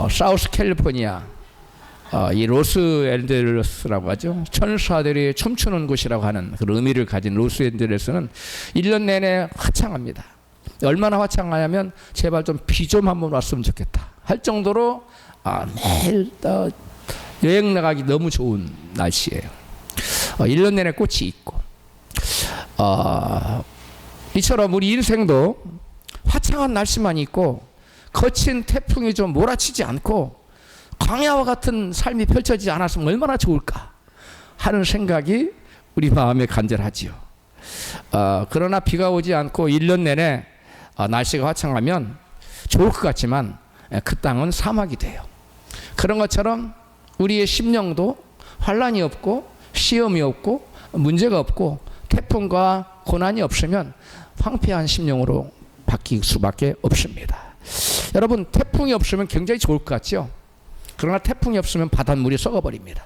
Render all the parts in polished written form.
사우스 캘리포니아 이 로스앤젤레스라고 하죠. 천사들이 춤추는 곳이라고 하는 그런 의미를 가진 로스앤젤레스는 1년 내내 화창합니다. 얼마나 화창하냐면 제발 좀 비 좀 한번 왔으면 좋겠다 할 정도로 매일 여행 나가기 너무 좋은 날씨예요. 1년 내내 꽃이 있고 이처럼 우리 인생도 화창한 날씨만 있고 거친 태풍이 좀 몰아치지 않고 광야와 같은 삶이 펼쳐지지 않았으면 얼마나 좋을까 하는 생각이 우리 마음에 간절하지요. 그러나 비가 오지 않고 1년 내내 날씨가 화창하면 좋을 것 같지만 그 땅은 사막이 돼요. 그런 것처럼 우리의 심령도 환란이 없고 시험이 없고 문제가 없고 태풍과 고난이 없으면 황폐한 심령으로 바뀔 수밖에 없습니다. 여러분, 태풍이 없으면 굉장히 좋을 것 같죠? 그러나 태풍이 없으면 바닷물이 썩어버립니다.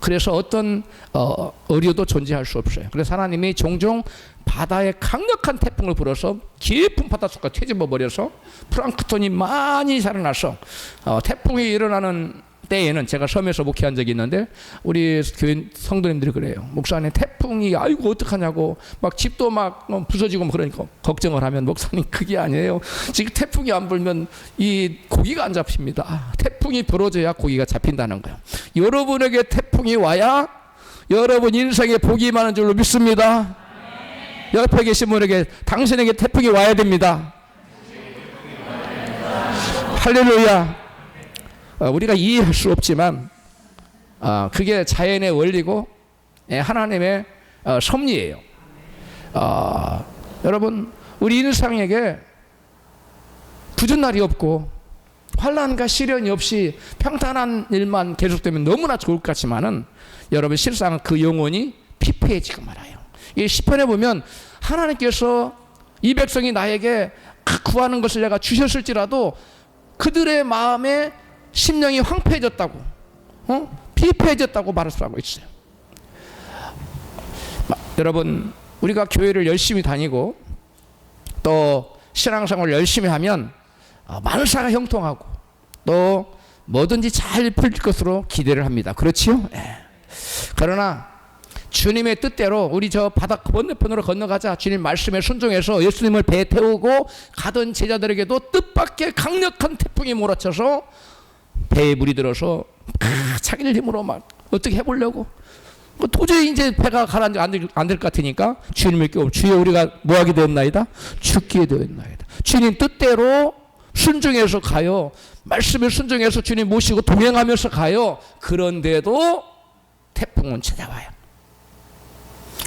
그래서 어떤 어류도 존재할 수 없어요. 그래서 하나님이 종종 바다에 강력한 태풍을 불어서 깊은 바닷속까지 뒤집어 버려서 플랑크톤이 많이 살아나서 태풍이 일어나는 때에는 제가 섬에서 목회한 적이 있는데 우리 교회 성도님들이 그래요. 목사님, 태풍이 아이고 어떡하냐고 막 집도 막 부서지고 그러니까 걱정을 하면, 목사님 그게 아니에요. 지금 태풍이 안 불면 이 고기가 안 잡힙니다. 태풍이 불어줘야 고기가 잡힌다는 거예요. 여러분에게 태풍이 와야 여러분 인생에 복이 많은 줄로 믿습니다. 옆에 계신 분에게 당신에게 태풍이 와야 됩니다. 할렐루야. 우리가 이해할 수 없지만 그게 자연의 원리고 하나님의 섭리예요. 여러분, 우리 인생에게 굳은 날이 없고 환난과 시련이 없이 평탄한 일만 계속되면 너무나 좋을 것 같지만은 여러분, 실상 그 영혼이 피폐해지고 말아요. 이 시편에 보면 하나님께서 이 백성이 나에게 구하는 것을 내가 주셨을지라도 그들의 마음에 심령이 황폐해졌다고, 피폐해졌다고 말을 하고 있어요. 여러분, 우리가 교회를 열심히 다니고 또 신앙생활을 열심히 하면 만사가 형통하고 또 뭐든지 잘 풀릴 것으로 기대를 합니다. 그렇지요? 네. 그러나 주님의 뜻대로 우리 저 바다 건너편으로 건너가자, 주님 말씀에 순종해서 예수님을 배에 태우고 가던 제자들에게도 뜻밖의 강력한 태풍이 몰아쳐서 배에 물이 들어서 자기들 힘으로 막 어떻게 해보려고 도저히 이제 배가 가라앉아 안 될 것 같으니까 주님을 깨우고, 주여 우리가 뭐하게 되었나이다? 죽게 되었나이다. 주님 뜻대로 순종해서 가요. 말씀에 순종해서 주님 모시고 동행하면서 가요. 그런데도 태풍은 찾아와요.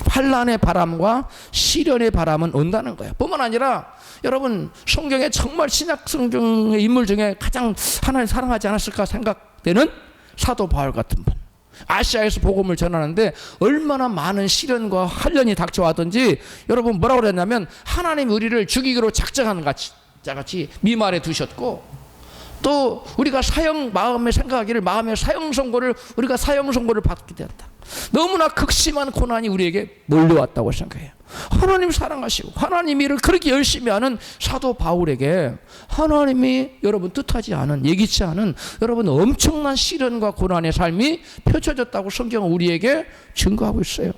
환난의 바람과 시련의 바람은 온다는 거예요. 뿐만 아니라 여러분, 성경에 정말 신약 성경의 인물 중에 가장 하나님 사랑하지 않았을까 생각되는 사도 바울 같은 분, 아시아에서 복음을 전하는데 얼마나 많은 시련과 환난이 닥쳐왔던지, 여러분 뭐라고 그랬냐면 하나님 우리를 죽이기로 작정하는 자같이 미말에 두셨고, 또 우리가 마음에 생각하기를 마음의 사형 선고를 받게 되었다. 너무나 극심한 고난이 우리에게 몰려왔다고 생각해요. 하나님 사랑하시고 하나님 일을 그렇게 열심히 하는 사도 바울에게 하나님이 여러분 뜻하지 않은, 예기치 않은 여러분 엄청난 시련과 고난의 삶이 펼쳐졌다고 성경은 우리에게 증거하고 있어요.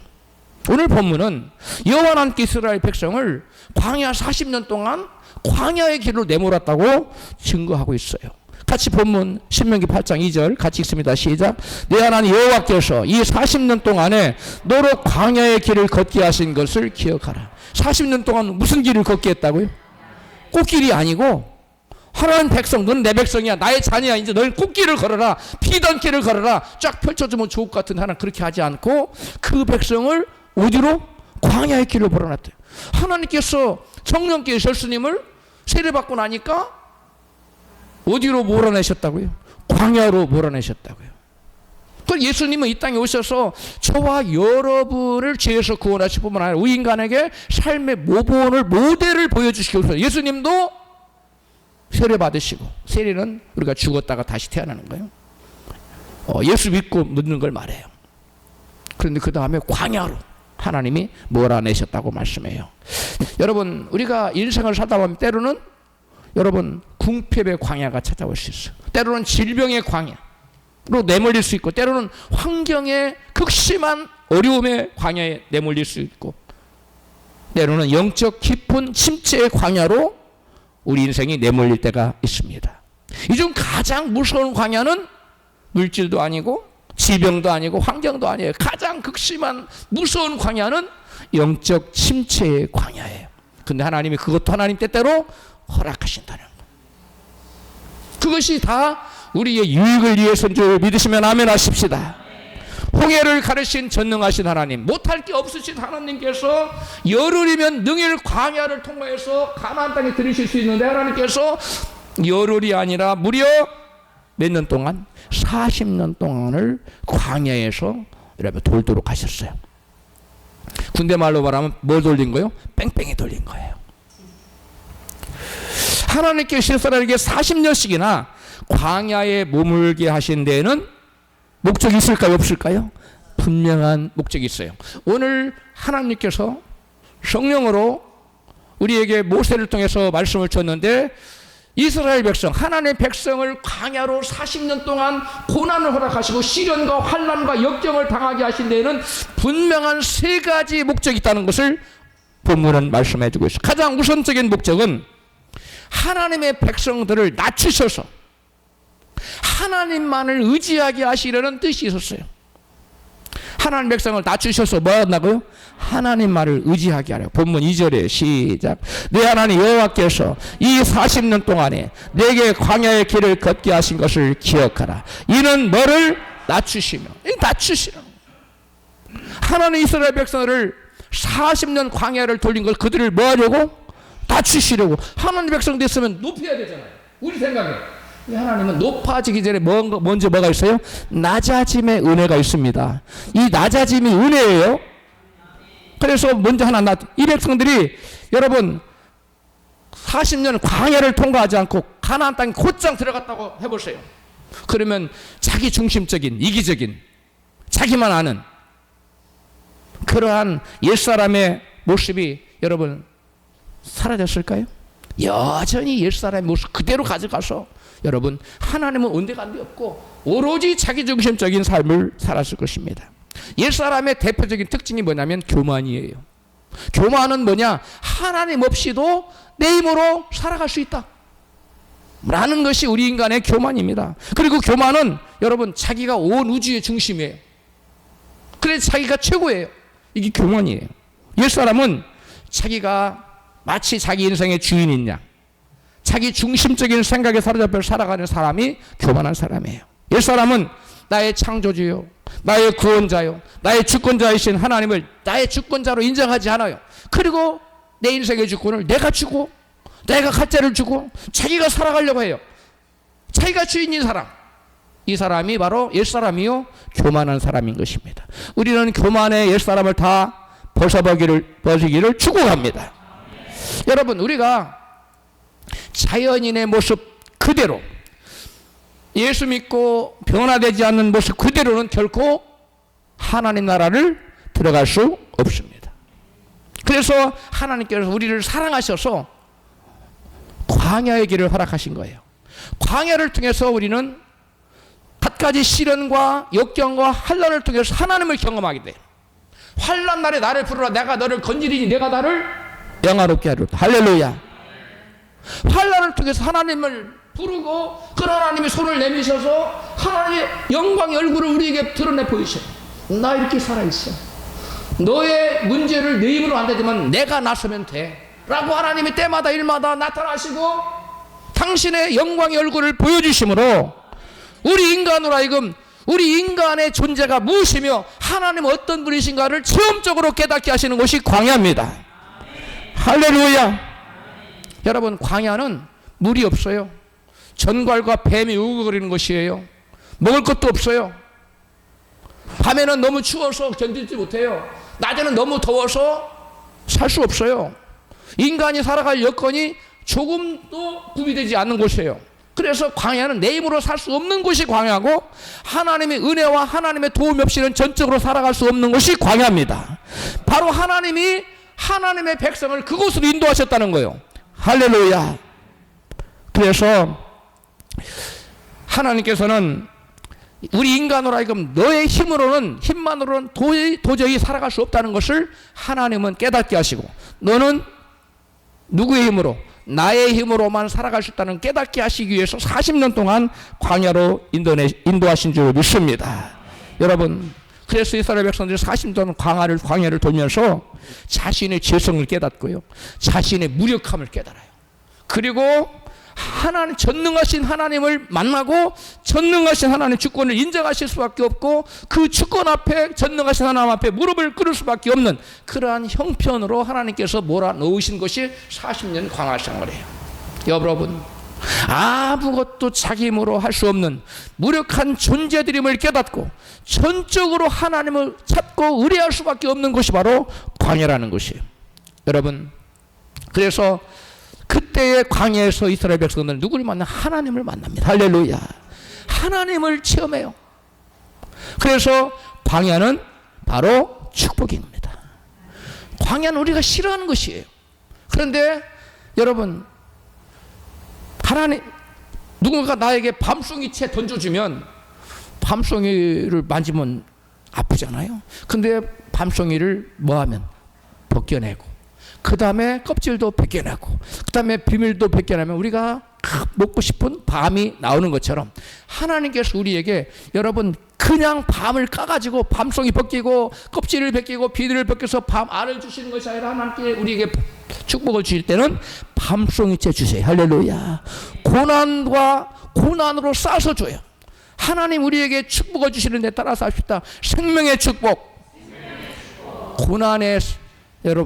오늘 본문은 여호와 하나님께 이스라엘 백성을 광야 40년 동안 광야의 길로 내몰았다고 증거하고 있어요. 같이 본문 신명기 8장 2절 같이 읽습니다. 시작. 내 하나님 여호와께서 이 40년 동안에 너로 광야의 길을 걷게 하신 것을 기억하라. 40년 동안 무슨 길을 걷게 했다고요? 꽃길이 아니고, 하나님 백성, 너는 내 백성이야, 나의 자녀야, 이제 너는 꽃길을 걸어라, 피던 길을 걸어라, 쫙 펼쳐주면 좋을 것 같은 하나님 그렇게 하지 않고 그 백성을 어디로? 광야의 길로 몰아놨대요. 하나님께서 성령께서 예수님을 세례받고 나니까 어디로 몰아내셨다고요? 광야로 몰아내셨다고요. 그 예수님은 이 땅에 오셔서 저와 여러분을 죄에서 구원하실 뿐만 아니라 우리 인간에게 삶의 모델을 보여주시기 위해서 예수님도 세례 받으시고, 세례는 우리가 죽었다가 다시 태어나는 거예요. 예수 믿고 묻는 걸 말해요. 그런데 그 다음에 광야로 하나님이 몰아내셨다고 말씀해요. 여러분, 우리가 인생을 살다 보면 때로는 여러분 궁핍의 광야가 찾아올 수 있어요. 때로는 질병의 광야로 내몰릴 수 있고, 때로는 환경의 극심한 어려움의 광야에 내몰릴 수 있고, 때로는 영적 깊은 침체의 광야로 우리 인생이 내몰릴 때가 있습니다. 이 중 가장 무서운 광야는 물질도 아니고 질병도 아니고 환경도 아니에요. 가장 극심한 무서운 광야는 영적 침체의 광야예요. 근데 하나님이 그것도 하나님 때때로 허락하신다는 거. 그것이 다 우리의 유익을 위해서인 줄 믿으시면 아멘 하십시다. 홍해를 가르신 전능하신 하나님, 못할 게 없으신 하나님께서 열흘이면 능일 광야를 통과해서 가나안 땅에 들이실 수 있는데, 하나님께서 열흘이 아니라 무려 몇 년 동안? 40년 동안을 광야에서 여러분 돌도록 하셨어요. 군대 말로 말하면 뭘 돌린 거예요? 뺑뺑이 돌린 거예요. 하나님께서 이스라엘에게 40년씩이나 광야에 머물게 하신 데에는 목적이 있을까요? 없을까요? 분명한 목적이 있어요. 오늘 하나님께서 성령으로 우리에게 모세를 통해서 말씀을 줬는데, 이스라엘 백성, 하나님의 백성을 광야로 40년 동안 고난을 허락하시고 시련과 환난과 역경을 당하게 하신 데에는 분명한 세 가지 목적이 있다는 것을 본문은 말씀해 주고 있어요. 가장 우선적인 목적은 하나님의 백성들을 낮추셔서 하나님만을 의지하게 하시려는 뜻이 있었어요. 하나님 백성을 낮추셔서 뭐 한다고요? 하나님만을 의지하게 하려고. 본문 2절에 시작. 내 하나님 여호와께서 이 40년 동안에 내게 광야의 길을 걷게 하신 것을 기억하라. 이는 너를 낮추시며. 낮추시라. 하나님 이스라엘 백성을 40년 광야를 돌린 것, 그들을 뭐 하려고? 낮추시려고. 하나님 백성 됐으면 높여야 되잖아요. 우리 생각에. 하나님은 높아지기 전에 먼저 뭐가 있어요? 낮아짐의 은혜가 있습니다. 이 낮아짐이 은혜예요. 그래서 먼저 하나 이 백성들이 여러분 40년 광야를 통과하지 않고 가나안 땅에 곧장 들어갔다고 해보세요. 그러면 자기 중심적인, 이기적인, 자기만 아는 그러한 옛사람의 모습이 여러분 사라졌을까요? 여전히 옛사람의 모습 그대로 가져가서 여러분 하나님은 온데간데 없고 오로지 자기중심적인 삶을 살았을 것입니다. 옛사람의 대표적인 특징이 뭐냐면 교만이에요. 교만은 뭐냐? 하나님 없이도 내 힘으로 살아갈 수 있다 라는 것이 우리 인간의 교만입니다. 그리고 교만은 여러분 자기가 온 우주의 중심이에요. 그래서 자기가 최고예요. 이게 교만이에요. 옛사람은 자기가 마치 자기 인생의 주인인 양, 자기 중심적인 생각에 사로잡혀 살아가는 사람이 교만한 사람이에요. 옛사람은 나의 창조주요, 나의 구원자요, 나의 주권자이신 하나님을 나의 주권자로 인정하지 않아요. 그리고 내 인생의 주권을 내가 주고 내가 가짜를 주고 자기가 살아가려고 해요. 자기가 주인인 사람, 이 사람이 바로 옛사람이요 교만한 사람인 것입니다. 우리는 교만의 옛사람을 다 벗어버리기를 축복합니다. 여러분, 우리가 자연인의 모습 그대로 예수 믿고 변화되지 않는 모습 그대로는 결코 하나님 나라를 들어갈 수 없습니다. 그래서 하나님께서 우리를 사랑하셔서 광야의 길을 허락하신 거예요. 광야를 통해서 우리는 갖가지 시련과 역경과 환난을 통해서 하나님을 경험하게 돼요. 환난 날에 나를 부르라, 내가 너를 건지리니 내가 나를 영화롭게 하리로다. 할렐루야. 환난을 통해서 하나님을 부르고 그 하나님이 손을 내미셔서 하나님의 영광의 얼굴을 우리에게 드러내 보이셔. 나 이렇게 살아있어. 너의 문제를 내 힘으로 안 되지만 내가 나서면 돼 라고 하나님이 때마다 일마다 나타나시고 당신의 영광의 얼굴을 보여주심으로 우리 인간으로 하여금 우리 인간의 존재가 무엇이며 하나님은 어떤 분이신가를 체험적으로 깨닫게 하시는 것이 광야입니다. 할렐루야. 여러분, 광야는 물이 없어요. 전갈과 뱀이 우거거리는 것이에요. 먹을 것도 없어요. 밤에는 너무 추워서 견디지 못해요. 낮에는 너무 더워서 살 수 없어요. 인간이 살아갈 여건이 조금도 구비되지 않는 곳이에요. 그래서 광야는 내 힘으로 살 수 없는 곳이 광야고 하나님의 은혜와 하나님의 도움 없이는 전적으로 살아갈 수 없는 곳이 광야입니다. 바로 하나님이 하나님의 백성을 그곳으로 인도하셨다는 거예요. 할렐루야. 그래서 하나님께서는 우리 인간으로 하여금 너의 힘만으로는 도저히 살아갈 수 없다는 것을 하나님은 깨닫게 하시고, 너는 누구의 힘으로? 나의 힘으로만 살아갈 수 있다는 깨닫게 하시기 위해서 40년 동안 광야로 인도하신 줄 믿습니다. 여러분, 그래서 이스라엘 백성들이 40년 동안 광야를 돌면서 자신의 죄성을 깨닫고요, 자신의 무력함을 깨달아요. 그리고 전능하신 하나님을 만나고 전능하신 하나님의 주권을 인정하실 수밖에 없고, 그 주권 앞에, 전능하신 하나님 앞에 무릎을 꿇을 수밖에 없는 그러한 형편으로 하나님께서 몰아넣으신 것이 40년 광야 생활이에요. 여러분, 아무것도 자기 힘으로 할 수 없는 무력한 존재들임을 깨닫고 전적으로 하나님을 찾고 의뢰할 수밖에 없는 것이 바로 광야라는 것이에요. 여러분, 그래서 그때의 광야에서 이스라엘 백성들은 누구를 만나? 하나님을 만납니다. 할렐루야. 하나님을 체험해요. 그래서 광야는 바로 축복입니다. 광야는 우리가 싫어하는 것이에요. 그런데 여러분, 하나님, 누군가 나에게 밤송이채 던져주면 밤송이를 만지면 아프잖아요. 근데 밤송이를 뭐하면? 벗겨내고, 그 다음에 껍질도 벗겨내고, 그 다음에 비밀도 벗겨내면 우리가 먹고 싶은 밤이 나오는 것처럼, 하나님께서 우리에게, 여러분, 그냥 밤을 까가지고 밤송이 벗기고 껍질을 벗기고 비늘을 벗겨서 밤 알을 주시는 것이 아니라, 하나님께 우리에게 축복을 주실 때는 밤송이채 주세요. 할렐루야. 고난으로 싸서 줘요. 하나님 우리에게 축복을 주시는 데 따라서 합시다. 생명의 축복.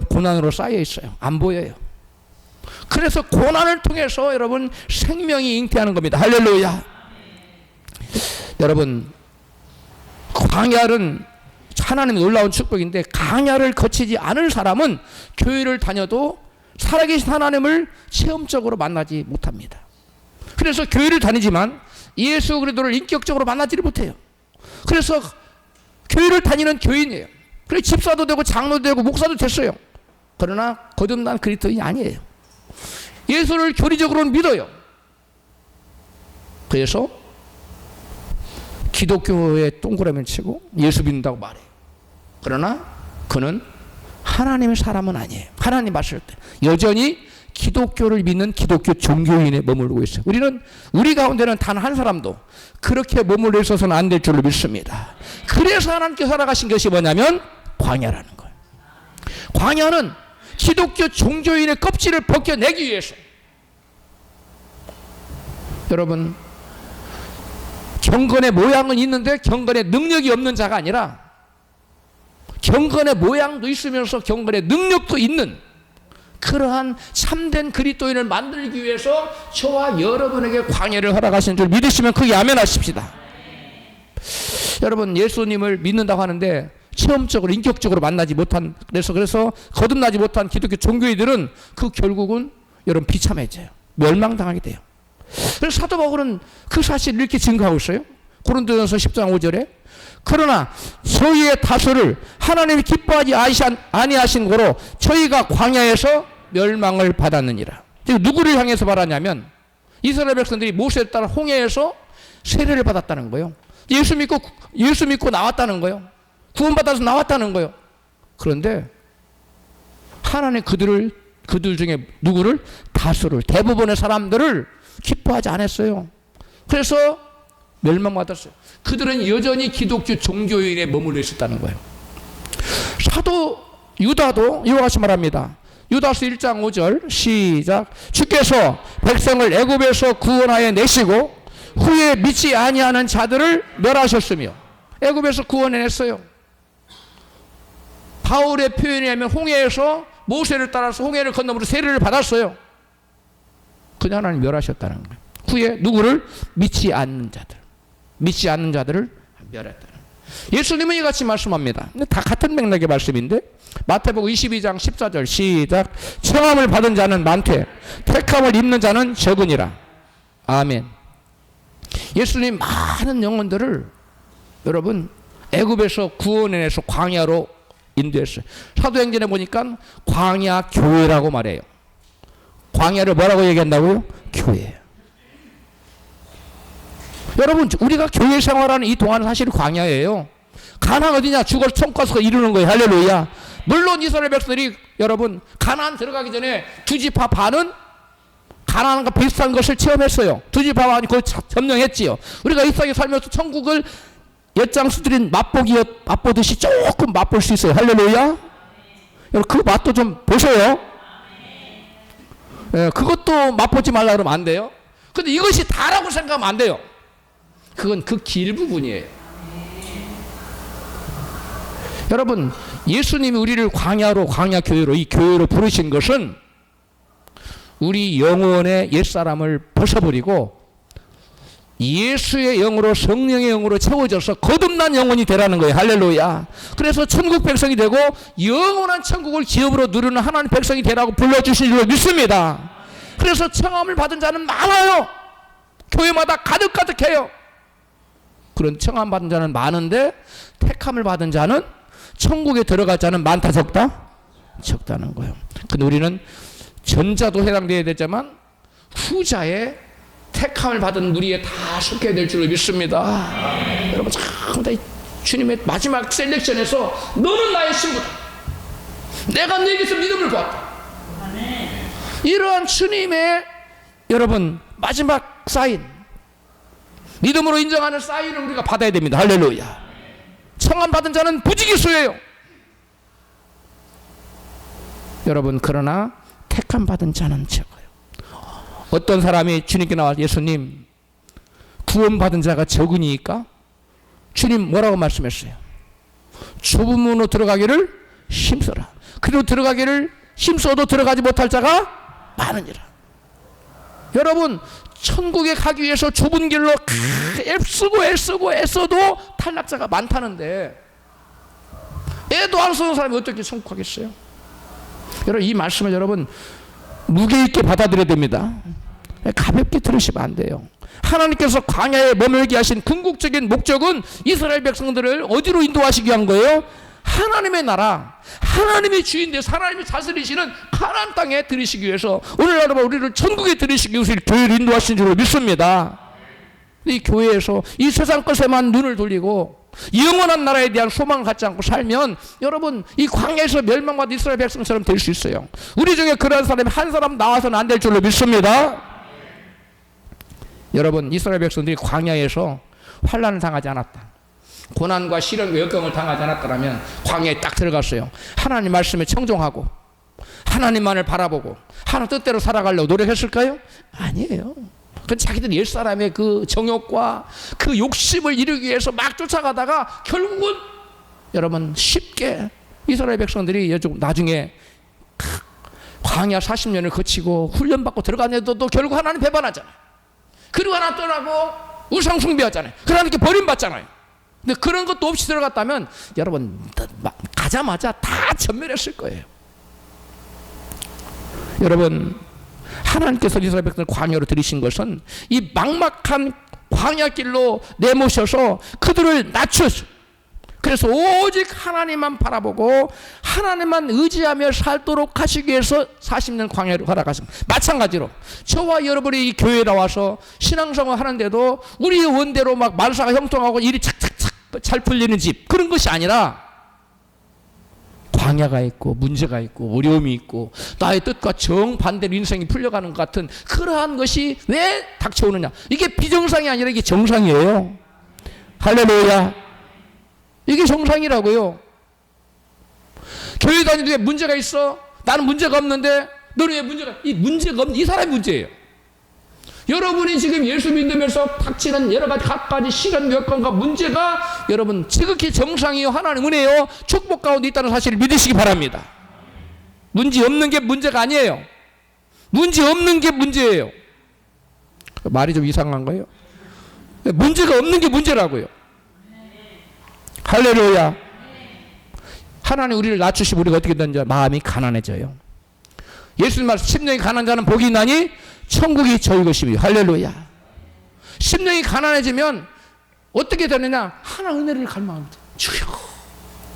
고난으로 쌓여 있어요. 안 보여요. 그래서 고난을 통해서 여러분 생명이 잉태하는 겁니다. 할렐루야. 여러분, 광야는 하나님의 놀라운 축복인데, 광야를 거치지 않은 사람은 교회를 다녀도 살아계신 하나님을 체험적으로 만나지 못합니다. 그래서 교회를 다니지만 예수 그리스도를 인격적으로 만나지를 못해요. 그래서 교회를 다니는 교인이에요. 그래, 집사도 되고 장로도 되고 목사도 됐어요. 그러나 거듭난 그리스도인이 아니에요. 예수를 교리적으로는 믿어요. 그래서 기독교에 동그라미를 치고 예수 믿는다고 말해요. 그러나 그는 하나님의 사람은 아니에요. 하나님 봤을 때 여전히 기독교를 믿는 기독교 종교인에 머무르고 있어요. 우리 가운데는 단 한 사람도 그렇게 머물러 있어서는 안 될 줄로 믿습니다. 그래서 하나님께서 살아가신 것이 뭐냐면 광야라는 거예요. 광야는 기독교 종교인의 껍질을 벗겨내기 위해서, 여러분, 경건의 모양은 있는데 경건의 능력이 없는 자가 아니라, 경건의 모양도 있으면서 경건의 능력도 있는 그러한 참된 그리스도인을 만들기 위해서 저와 여러분에게 광야를 허락하신 줄 믿으시면 크게 아멘하십시다. 여러분, 예수님을 믿는다고 하는데 체험적으로 인격적으로 만나지 못한, 그래서 거듭나지 못한 기독교 종교인들은 그 결국은 여러분 비참해져요. 멸망당하게 돼요. 그래서 사도 바울은 그 사실을 이렇게 증거하고 있어요. 고린도전서 10장 5절에 그러나 저희의 다수를 하나님이 기뻐하지 아니하신 거로 저희가 광야에서 멸망을 받았느니라. 누구를 향해서 말하냐면 이스라엘 백성들이 모세를 따라 홍해에서 세례를 받았다는 거예요. 예수 믿고 나왔다는 거예요. 구원받아서 나왔다는 거예요. 그런데 하나님 그들 중에 누구를? 다수를, 대부분의 사람들을 기뻐하지 않았어요. 그래서 멸망받았어요. 그들은 여전히 기독교 종교인에 머물러 있었다는 거예요. 사도 유다도 이와 같이 말합니다. 유다서 1장 5절 시작. 주께서 백성을 애굽에서 구원하여 내시고 후에 믿지 아니하는 자들을 멸하셨으며, 애굽에서 구원해냈어요. 바울의 표현에 의하면 홍해에서 모세를 따라서 홍해를 건너므로 세례를 받았어요. 그냥 하나님 멸하셨다는 거예요. 후에 누구를? 믿지 않는 자들을 멸했다는 거예요. 예수님은 이같이 말씀합니다. 다 같은 맥락의 말씀인데 마태복음 22장 14절 시작. 청함을 받은 자는 많되 택함을 입는 자는 적으니라. 아멘. 예수님 많은 영혼들을 여러분 애굽에서 구원해내서 광야로 인도했어요. 사도행전에 보니까 광야 교회라고 말해요. 광야를 뭐라고 얘기한다고요? 교회. 여러분 우리가 교회 생활하는 이 동안은 사실 광야예요. 가나안 어디냐? 죽을 손가락으로 이루는 거예요. 할렐루야. 물론 이스라엘 백성들이 여러분 가나안 들어가기 전에 두 지파 반은 가나안과 비슷한 것을 체험했어요. 두 지파 반이 그걸 점령했지요. 우리가 이 땅에 살면서 천국을 엿장수들인 맛보듯이 조금 맛볼 수 있어요. 할렐루야. 여러분 그 맛도 좀 보세요. 예, 그것도 맛보지 말라 그러면 안 돼요. 근데 이것이 다라고 생각하면 안 돼요. 그건 그 길 부분이에요. 여러분 예수님이 우리를 광야로 광야교회로 이 교회로 부르신 것은 우리 영혼의 옛사람을 벗어버리고 예수의 영으로 성령의 영으로 채워져서 거듭난 영혼이 되라는 거예요. 할렐루야. 그래서 천국 백성이 되고 영원한 천국을 기업으로 누리는 하나님 백성이 되라고 불러주신 줄 믿습니다. 그래서 청함을 받은 자는 많아요. 교회마다 가득가득해요. 그런 청함 받은 자는 많은데 택함을 받은 자는 천국에 들어갈 자는 많다 적다? 적다는 거예요. 근데 우리는 전자도 해당되어야 되지만 후자에 택함을 받은 무리에 다 속해야 될 줄로 믿습니다. 여러분 참 주님의 마지막 셀렉션에서 너는 나의 신부다. 내가 너에게서 믿음을 보았다. 이러한 주님의 여러분 마지막 사인, 믿음으로 인정하는 사인을 우리가 받아야 됩니다. 할렐루야. 청함 받은 자는 부지기수예요. 여러분 그러나 택함 받은 자는 적어요. 어떤 사람이 주님께 나와 예수님 구원 받은 자가 적으니까 주님 뭐라고 말씀했어요? 좁은 문으로 들어가기를 힘써라. 그리고 들어가기를 힘써도 들어가지 못할 자가 많으니라. 여러분 천국에 가기 위해서 좁은 길로 애써도 탈락자가 많다는데 애도 안 쓰는 사람이 어떻게 천국 가겠어요? 여러분 이 말씀을 여러분 무게 있게 받아들여야 됩니다. 가볍게 들으시면 안 돼요. 하나님께서 광야에 머물게 하신 궁극적인 목적은 이스라엘 백성들을 어디로 인도하시기 위한 거예요? 하나님의 나라, 하나님의 주인 되어 하나님이 다스리시는 가나안 땅에 들이시기 위해서 오늘 여러분 우리를 천국에 들이시기 위해서 교회를 인도하신 줄로 믿습니다. 이 교회에서 이 세상 것에만 눈을 돌리고 영원한 나라에 대한 소망을 갖지 않고 살면 여러분 이 광야에서 멸망받은 이스라엘 백성처럼 될 수 있어요. 우리 중에 그런 사람이 한 사람 나와서는 안 될 줄로 믿습니다. 여러분 이스라엘 백성들이 광야에서 환난을 당하지 않았다, 고난과 시련과 역경을 당하지 않았더라면 광야에 딱 들어갔어요. 하나님 말씀에 청종하고 하나님만을 바라보고 하나님 뜻대로 살아가려고 노력했을까요? 아니에요. 그건 자기들 옛사람의 그 정욕과 그 욕심을 이루기 위해서 막 쫓아가다가 결국은 여러분 쉽게 이스라엘 백성들이 나중에 광야 40년을 거치고 훈련받고 들어가는데도 또 결국 하나님 배반하잖아요. 그리고 하나 떠나고 우상 숭배하잖아요. 하나님께 버림받잖아요. 근데 그런 것도 없이 들어갔다면 여러분 가자마자 다 전멸했을 거예요. 여러분 하나님께서 이스라엘 백성을 광야로 들이신 것은 이 막막한 광야길로 내모셔서 그들을 낮추셔. 그래서 오직 하나님만 바라보고 하나님만 의지하며 살도록 하시기 위해서 40년 광야를 허락하십니다. 마찬가지로 저와 여러분이 이 교회에 나와서 신앙생활 하는데도 우리의 원대로 막 말사가 형통하고 일이 착착착 잘 풀리는 집 그런 것이 아니라 광야가 있고 문제가 있고 어려움이 있고 나의 뜻과 정반대로 인생이 풀려가는 것 같은 그러한 것이 왜 닥쳐오느냐. 이게 비정상이 아니라 이게 정상이에요. 할렐루야. 이게 정상이라고요. 교회 다니는데 왜 문제가 있어? 나는 문제가 없는데 너는 왜 문제가? 이 문제가 없는 이 사람이 문제예요. 여러분이 지금 예수 믿으면서 닥치는 여러 가지 갖가지 시련 여건과 문제가 여러분 지극히 정상이요 하나님 은혜요 축복 가운데 있다는 사실을 믿으시기 바랍니다. 문제 없는 게 문제가 아니에요. 문제 없는 게 문제예요. 말이 좀 이상한 거예요. 문제가 없는 게 문제라고요. 할렐루야. 하나님 우리를 낮추시면 우리가 어떻게 되는지 마음이 가난해져요. 예수님 말씀 10년이 가난한 자는 복이 있나니 천국이 저희 것이며. 할렐루야. 10년이 가난해지면 어떻게 되느냐. 하나님 은혜를 갈망합니다. 주여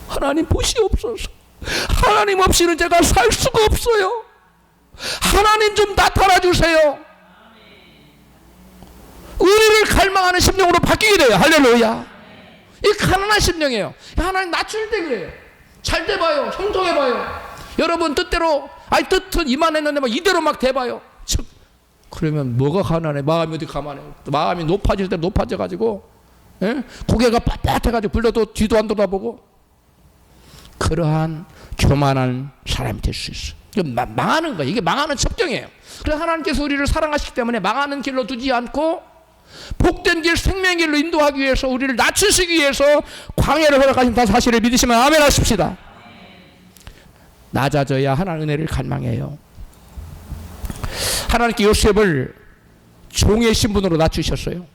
하나님 보시옵소서. 하나님 없이는 제가 살 수가 없어요. 하나님 좀 나타나 주세요. 은혜를 갈망 원망하는 심령으로 바뀌게 돼요. 할렐루야. 이 가난한 심령이에요. 하나님 낮출 때 그래요. 잘 돼봐요. 형통해봐요. 여러분 뜻대로 뜻은 이만했는데 막 이대로 막 돼봐요. 그러면 뭐가 가난해? 마음이 어디 가만해? 마음이 높아질 때 높아져가지고 고개가 빳빳해가지고 불러도 뒤도 안 돌아보고 그러한 교만한 사람이 될 수 있어. 망하는 거예요. 이게 망하는 첩경이에요. 그래서 하나님께서 우리를 사랑하시기 때문에 망하는 길로 두지 않고 복된 길, 생명의 길로 인도하기 위해서 우리를 낮추시기 위해서 광야를 허락하신다는 사실을 믿으시면 아멘 하십시다. 낮아져야 하나님 은혜를 갈망해요. 하나님께 요셉을 종의 신분으로 낮추셨어요.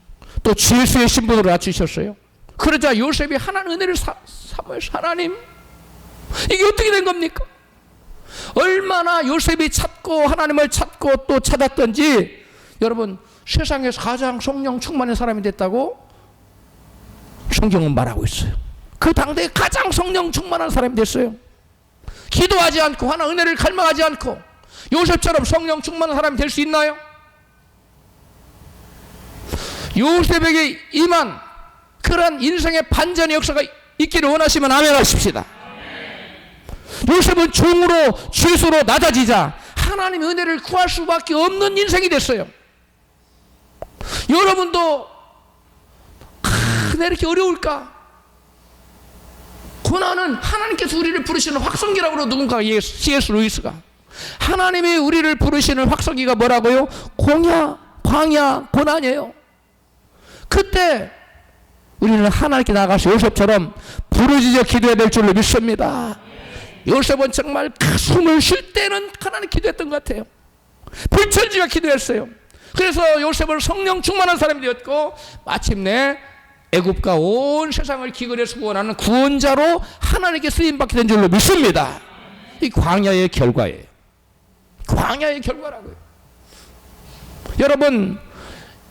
또 죄수의 신분으로 낮추셨어요. 그러자 요셉이 하나님 은혜를 사모해서 하나님 이게 어떻게 된 겁니까? 얼마나 요셉이 찾고 하나님을 찾고 또 찾았던지 여러분 세상에서 가장 성령 충만한 사람이 됐다고 성경은 말하고 있어요. 그 당대에 가장 성령 충만한 사람이 됐어요. 기도하지 않고 하나님 은혜를 갈망하지 않고 요셉처럼 성령 충만한 사람이 될 수 있나요? 요셉에게 임한 그런 인생의 반전의 역사가 있기를 원하시면 아멘 하십시다. 요셉은 종으로 죄수로 낮아지자 하나님의 은혜를 구할 수밖에 없는 인생이 됐어요. 여러분도 왜 이렇게 어려울까? 고난은 하나님께서 우리를 부르시는 확성기라고 누군가 C.S. 루이스가 하나님이 우리를 부르시는 확성기가 뭐라고요? 광야, 고난이에요. 그때 우리는 하나님께 나가서 요셉처럼 부르짖어 기도해야 될 줄로 믿습니다. 요셉은 정말 숨을 쉴 때는 하나님 기도했던 것 같아요. 불철주야 기도했어요. 그래서 요셉은 성령 충만한 사람이 되었고 마침내 애굽과 온 세상을 기근에서 구원하는 구원자로 하나님께 쓰임받게 된 줄로 믿습니다. 이 광야의 결과예요. 광야의 결과라고요. 여러분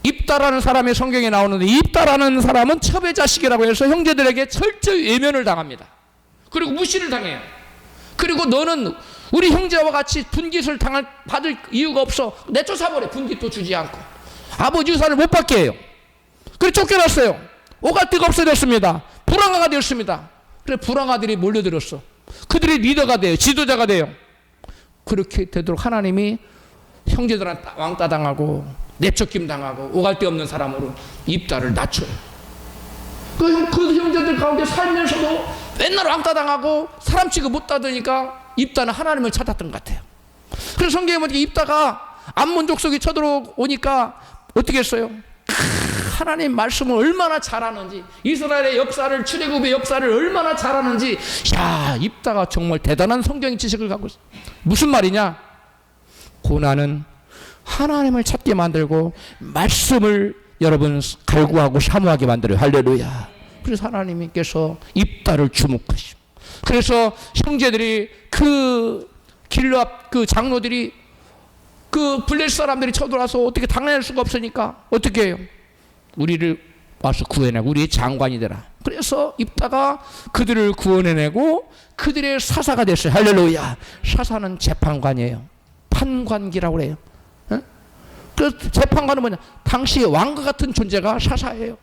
입다라는 사람의 성경에 나오는데 입다라는 사람은 첩의 자식이라고 해서 형제들에게 철저히 외면을 당합니다. 그리고 무시를 당해요. 그리고 너는 우리 형제와 같이 분깃을 받을 이유가 없어. 내쫓아버려. 분깃도 주지 않고 아버지 유산을 못 받게 해요. 그래서 쫓겨났어요. 오갈 데가 없어졌습니다. 불황아가 되었습니다. 그래서 불황아들이 몰려들었어. 그들이 리더가 돼요. 지도자가 돼요. 그렇게 되도록 하나님이 형제들한테 왕따 당하고 내쫓김 당하고 오갈 데 없는 사람으로 입다를 낮춰요. 그 형제들 가운데 살면서도 맨날 왕따 당하고 사람 취급 못 받으니까 입다는 하나님을 찾았던 것 같아요. 그래서 성경에 보니까 입다가 암몬 족속이 쳐들어오니까 어떻게 했어요? 하나님 말씀을 얼마나 잘하는지, 이스라엘의 역사를, 출애굽의 역사를 얼마나 잘하는지, 야, 입다가 정말 대단한 성경의 지식을 갖고 있어요. 무슨 말이냐? 고난은 하나님을 찾게 만들고 말씀을 여러분 갈구하고 사모하게 만들어요. 할렐루야. 그래서 하나님께서 입다를 주목하시고, 그래서 형제들이 그 길로 앞 그 장로들이 그 블레셋 사람들이 쳐들어와서 어떻게 당해낼 수가 없으니까 어떻게 해요? 우리를 와서 구해내고 우리의 장관이 되라. 그래서 입다가 그들을 구원해내고 그들의 사사가 됐어요. 할렐루야. 사사는 재판관이에요. 판관기라고 그래요. 그 재판관은 뭐냐? 당시 왕과 같은 존재가 사사예요.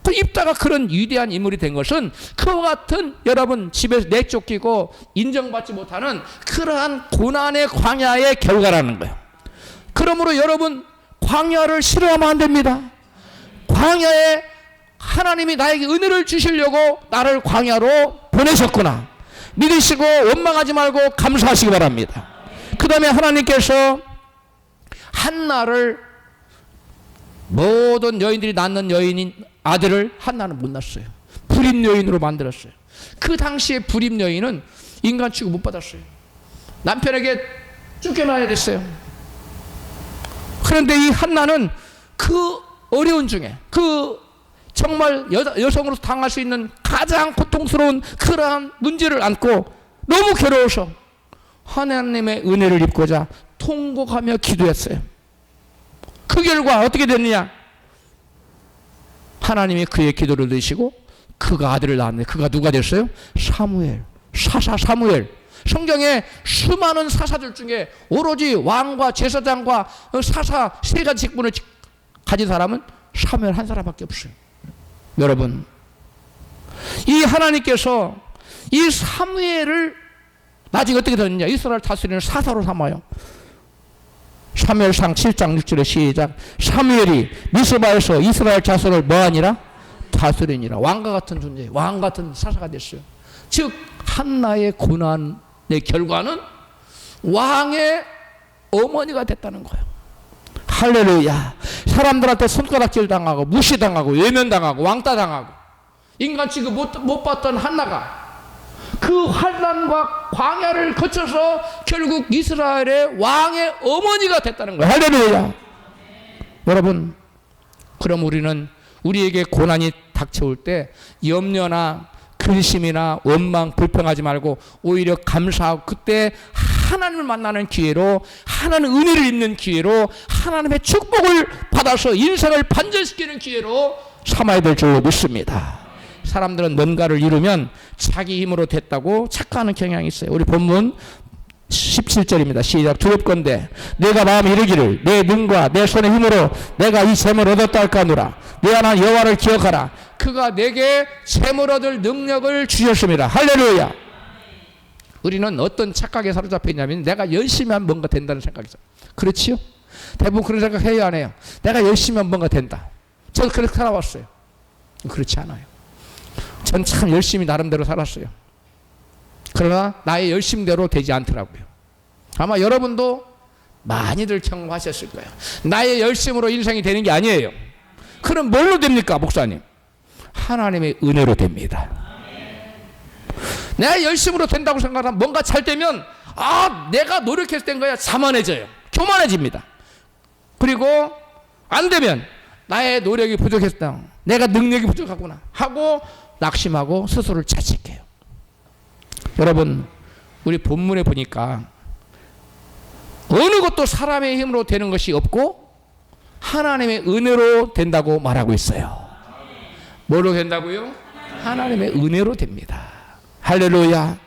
그 입다가 그런 위대한 인물이 된 것은 그와 같은 여러분 집에서 내쫓기고 인정받지 못하는 그러한 고난의 광야의 결과라는 거예요. 그러므로 여러분 광야를 싫어하면 안 됩니다. 광야에 하나님이 나에게 은혜를 주시려고 나를 광야로 보내셨구나 믿으시고 원망하지 말고 감사하시기 바랍니다. 그 다음에 하나님께서 한나를 모든 여인들이 낳는 여인인 아들을 한나는 못 낳았어요. 불임 여인으로 만들었어요. 그 당시에 불임 여인은 인간 취급 못 받았어요. 남편에게 쫓겨나야 됐어요. 그런데 이 한나는 그 어려운 중에 그 정말 여성으로서 당할 수 있는 가장 고통스러운 그러한 문제를 안고 너무 괴로워서 하나님의 은혜를 입고자 통곡하며 기도했어요. 그 결과 어떻게 됐느냐? 하나님이 그의 기도를 들으시고 그가 아들을 낳았는데 그가 누가 됐어요? 사무엘, 사사 사무엘. 성경에 수많은 사사들 중에 오로지 왕과 제사장과 사사 세 가지 직분을 가진 사람은 사무엘 한 사람밖에 없어요. 여러분, 이 하나님께서 이 사무엘을 나중에 어떻게 됐느냐? 이스라엘 다스리는 사사로 삼아요. 사무엘상 7장 6절에 시작. 사무엘이 미스바에서 이스라엘 자손을 뭐하니라? 다스리니라. 왕과 같은 존재, 왕 같은 사사가 됐어요. 즉 한나의 고난의 결과는 왕의 어머니가 됐다는 거예요. 할렐루야. 사람들한테 손가락질 당하고 무시당하고 외면당하고 왕따당하고 인간 취급 못 받던 한나가 그 환난과 광야를 거쳐서 결국 이스라엘의 왕의 어머니가 됐다는 거예요. 할렐루야. 여러분, 그럼 우리는 우리에게 고난이 닥쳐올 때 염려나 근심이나 원망, 불평하지 말고 오히려 감사하고 그때 하나님을 만나는 기회로, 하나님의 은혜를 입는 기회로, 하나님의 축복을 받아서 인생을 반전시키는 기회로 삼아야 될 줄로 믿습니다. 사람들은 뭔가를 이루면 자기 힘으로 됐다고 착각하는 경향이 있어요. 우리 본문 17절입니다. 시작. 두렵건대 내가 마음에 이르기를 내 눈과 내 손의 힘으로 내가 이 샘을 얻었다 할까노라. 내 하나님 여호와를 기억하라. 그가 내게 샘을 얻을 능력을 주셨습니다. 할렐루야. 우리는 어떤 착각에 사로잡혀 있냐면 내가 열심히 하면 뭔가 된다는 생각이죠. 그렇지요? 대부분 그런 생각 해요, 안 해요? 내가 열심히 하면 뭔가 된다. 저도 그렇게 살아왔어요. 그렇지 않아요. 전 참 열심히 나름대로 살았어요. 그러나 나의 열심대로 되지 않더라고요. 아마 여러분도 많이들 경험하셨을 거예요. 나의 열심으로 인생이 되는 게 아니에요. 그럼 뭘로 됩니까, 목사님? 하나님의 은혜로 됩니다. 내가 열심으로 된다고 생각하면 뭔가 잘 되면 내가 노력해서 된 거야 자만해져요. 교만해집니다. 그리고 안 되면 나의 노력이 부족했다, 내가 능력이 부족하구나 하고 낙심하고 스스로를 자책해요. 여러분, 우리 본문에 보니까 어느 것도 사람의 힘으로 되는 것이 없고 하나님의 은혜로 된다고 말하고 있어요. 뭐로 된다고요? 하나님의 은혜로 됩니다. 할렐루야.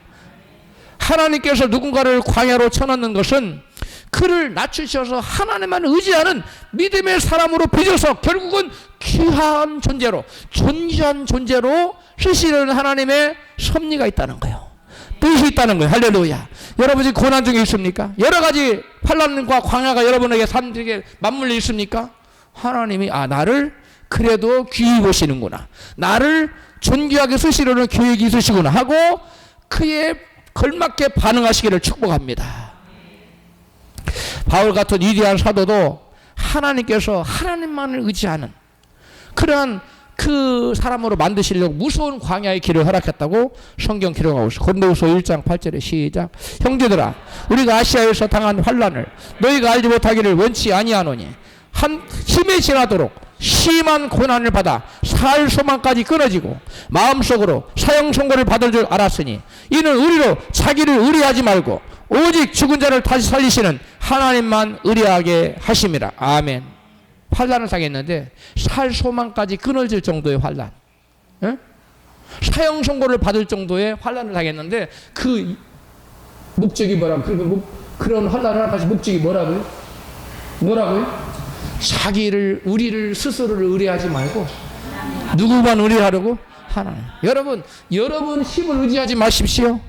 하나님께서 누군가를 광야로 쳐넣는 것은 그를 낮추셔서 하나님만 의지하는 믿음의 사람으로 빚어서 결국은 귀한 존재로, 존귀한 존재로 쓰시는 하나님의 섭리가 있다는 거예요. 뜻이 있다는 거예요. 할렐루야. 여러분 지금 고난 중에 있습니까? 여러 가지 환난과 광야가 여러분에게 삶에 맞물려 있습니까? 하나님이 나를 그래도 귀히 보시는구나, 나를 존귀하게 쓰시려는 계획이 있으시구나 하고 그에 걸맞게 반응하시기를 축복합니다. 바울 같은 위대한 사도도 하나님께서 하나님만을 의지하는 그러한 그 사람으로 만드시려고 무서운 광야의 길을 허락했다고 성경 기록하고 있어요. 고린도후서 1장 8절에 시작. 형제들아, 우리가 아시아에서 당한 환난을 너희가 알지 못하기를 원치 아니하노니 한 힘에 지나도록 심한 고난을 받아 살 소망까지 끊어지고 마음속으로 사형 선고를 받을 줄 알았으니 이는 우리로 자기를 의뢰하지 말고 오직 죽은 자를 다시 살리시는 하나님만 의뢰하게 하심이라. 아멘. 환난을 당했는데 살 소망까지 끊어질 정도의 환난, 사형 선고를 받을 정도의 환난을 당했는데 그 목적이 뭐라고? 그런 환난을 하는 목적이 뭐라고요? 우리를 스스로를 의뢰하지 말고 누구만 의뢰하려고? 하나님. 여러분 힘을 의지하지 마십시오.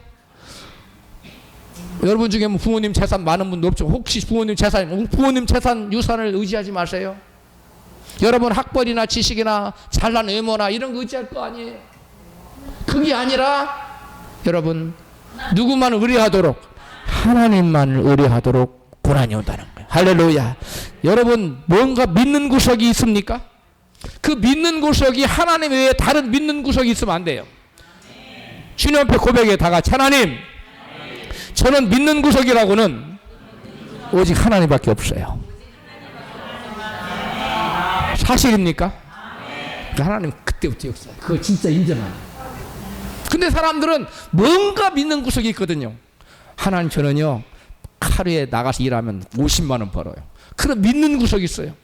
여러분 중에 부모님 재산 많은 분도 없죠. 혹시 부모님 재산 유산을 의지하지 마세요. 여러분 학벌이나 지식이나 잘난 외모나 이런 거 의지할 거 아니에요. 그게 아니라 여러분 누구만 의뢰하도록, 하나님만 의뢰하도록 고난이 온다는 거예요. 할렐루야. 여러분 뭔가 믿는 구석이 있습니까? 그 믿는 구석이 하나님 외에 다른 믿는 구석이 있으면 안 돼요. 주님 앞에 고백에 다 같이 하나님, 저는 믿는 구석이라고는 오직 하나님밖에 없어요. 사실입니까? 하나님 그때부터 역사해요. 그거 진짜 인정하는. 근데 사람들은 뭔가 믿는 구석이 있거든요. 하나님, 저는요 하루에 나가서 일하면 50만 원 벌어요. 그런 믿는 구석이 있어요.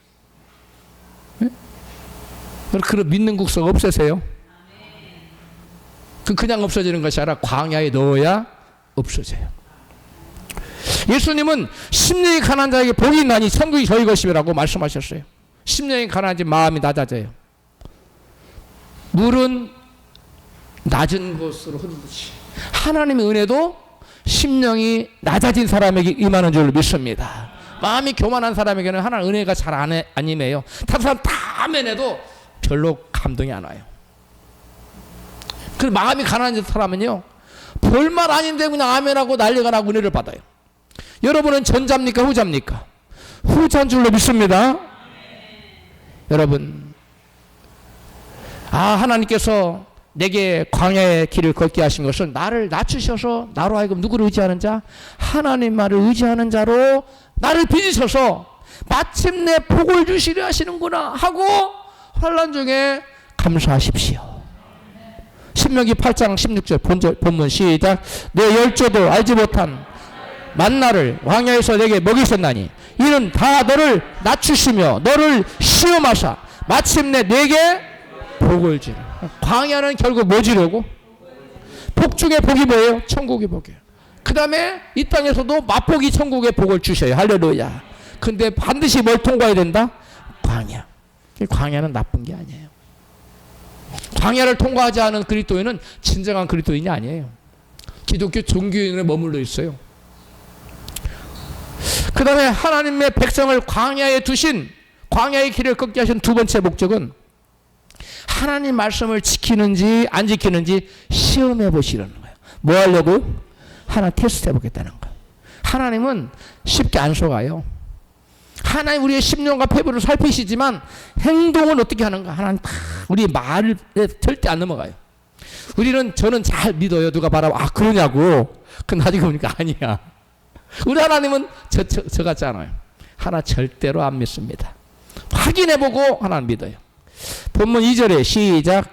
그런 믿는 구석 없애세요. 그냥 없어지는 것이 아니라 광야에 넣어야 없어져요. 예수님은 심령이 가난한 자에게 복이 있나니 천국이 저희 것이라고 말씀하셨어요. 심령이 가라앉으면 마음이 낮아져요. 물은 낮은 곳으로 흐르듯이 하나님의 은혜도 심령이 낮아진 사람에게 임하는 줄 믿습니다. 마음이 교만한 사람에게는 하나님 은혜가 잘 안 임해요. 다른 사람 다 아멘해도 별로 감동이 안 와요. 그 마음이 가난한 사람은요, 별말 아닌데 그냥 아멘하고 난리가 나고 은혜를 받아요. 여러분은 전자입니까 후자입니까? 후자인 줄로 믿습니다. 여러분, 하나님께서 내게 광야의 길을 걷게 하신 것은 나를 낮추셔서 나로 하여금 누구를 의지하는 자? 하나님만을 의지하는 자로 나를 빚으셔서 마침내 복을 주시려 하시는구나 하고 환난 중에 감사하십시오. 신명기 8장 16절 본문 시작. 내 열조도 알지 못한 만나를 광야에서 내게 먹이셨나니 이는 다 너를 낮추시며 너를 시험하사 마침내 내게 복을 주려. 광야는 결국 뭐 주려고? 복 중에 복이 뭐예요? 천국의 복이에요. 그 다음에 이 땅에서도 맛복이 천국의 복을 주셔요. 할렐루야. 근데 반드시 뭘 통과해야 된다? 광야. 광야는 나쁜 게 아니에요. 광야를 통과하지 않은 그리스도인은 진정한 그리스도인이 아니에요. 기독교 종교인에 머물러 있어요. 그 다음에 하나님의 백성을 광야에 두신, 광야의 길을 걷게 하신 두 번째 목적은 하나님 말씀을 지키는지 안 지키는지 시험해 보시려는 거예요. 뭐 하려고? 하나 테스트 해보겠다는 거예요. 하나님은 쉽게 안 속아요. 하나님 우리의 심령과 패부를 살피시지만 행동은 어떻게 하는가? 하나님 다 우리 말에 절대 안 넘어가요. 저는 잘 믿어요. 누가 바라봐. 그러냐고. 그 나중에 보니까 아니야. 우리 하나님은 저 같지 않아요. 하나 절대로 안 믿습니다. 확인해보고 하나님 믿어요. 본문 2절에 시작.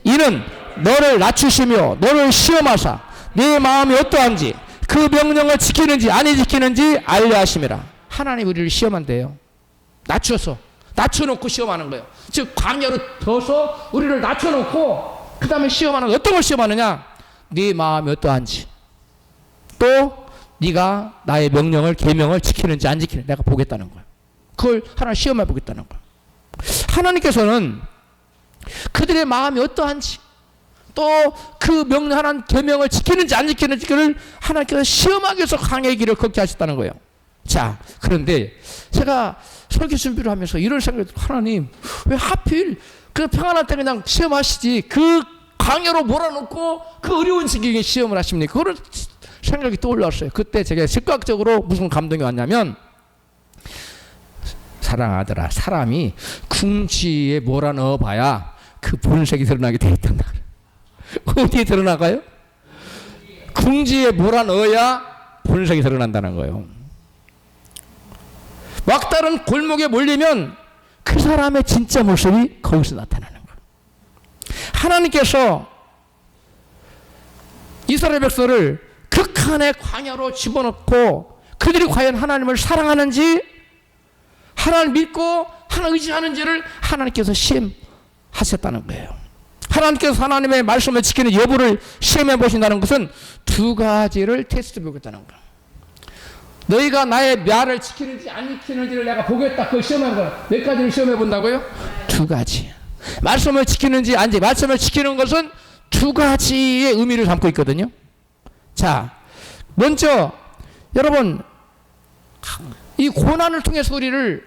이는 너를 낮추시며 너를 시험하사 네 마음이 어떠한지 그 명령을 지키는지 아니 지키는지 알려 하심이라. 하나님 우리를 시험한대요. 낮춰놓고 시험하는 거예요. 즉 광야로 둬서 우리를 낮춰놓고 그 다음에 시험하는 거예요. 어떤 걸 시험하느냐? 네 마음이 어떠한지 또 네가 나의 명령을 계명을 지키는지 안 지키는지 내가 보겠다는 거예요. 그걸 하나 시험해 보겠다는 거예요. 하나님께서는 그들의 마음이 어떠한지 또 그 명령하는 계명을 지키는지 안 지키는지를 하나님께서 시험하기 위해서 광야의 길을 걷게 하셨다는 거예요. 자, 그런데 제가 설교 준비를 하면서 이런 생각이, 하나님 왜 하필 그 평안할 때 그냥 시험하시지 그 광야로 몰아놓고 그 어려운 지경에 시험을 하십니까? 그런 생각이 떠올랐어요. 그때 제가 즉각적으로 무슨 감동이 왔냐면, 사랑하더라, 사람이 궁지에 몰아넣어 봐야 그 본색이 드러나게 되어 있단다. 어디에 드러나가요? 궁지에 몰아넣어야 본색이 드러난다는 거예요. 막다른 골목에 몰리면 그 사람의 진짜 모습이 거기서 나타나는 거예요. 하나님께서 이스라엘 백성을 극한의 광야로 집어넣고 그들이 과연 하나님을 사랑하는지 하나님을 믿고 하나님 의지하는지를 하나님께서 시험하셨다는 거예요. 하나님께서 하나님의 말씀을 지키는 여부를 시험해 보신다는 것은 두 가지를 테스트 보겠다는 거예요. 너희가 나의 말을 지키는지 안 지키는지를 내가 보겠다. 그걸 시험하는 거예요. 몇 가지를 시험해 본다고요? 두 가지. 말씀을 지키는지 아닌지. 말씀을 지키는 것은 두 가지의 의미를 담고 있거든요. 자, 먼저 여러분, 이 고난을 통해서 우리를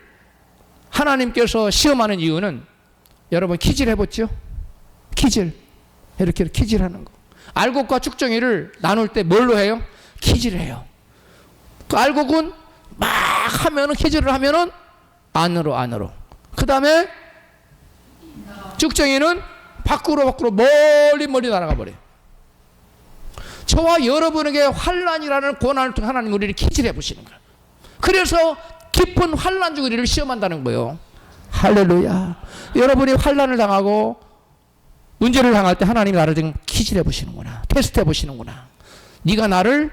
하나님께서 시험하는 이유는, 여러분 퀴즈를 해봤죠? 퀴즈. 이렇게 퀴즈를 하는 거. 알곡과 쭉정이를 나눌 때 뭘로 해요? 퀴즈를 해요. 그 알곡은 막 하면은, 퀴즈를 하면은 안으로. 그 다음에 쭉정이는 밖으로 멀리 날아가 버려요. 저와 여러분에게 환난이라는 고난을 통해 하나님 우리를 퀴즈를 해보시는 거예요. 그래서 깊은 환난 중 우리를 시험한다는 거예요. 할렐루야. 여러분이 환난을 당하고 문제를 당할 때 하나님이 나를 지금 퀴즈를 해보시는구나. 테스트 해보시는구나. 네가 나를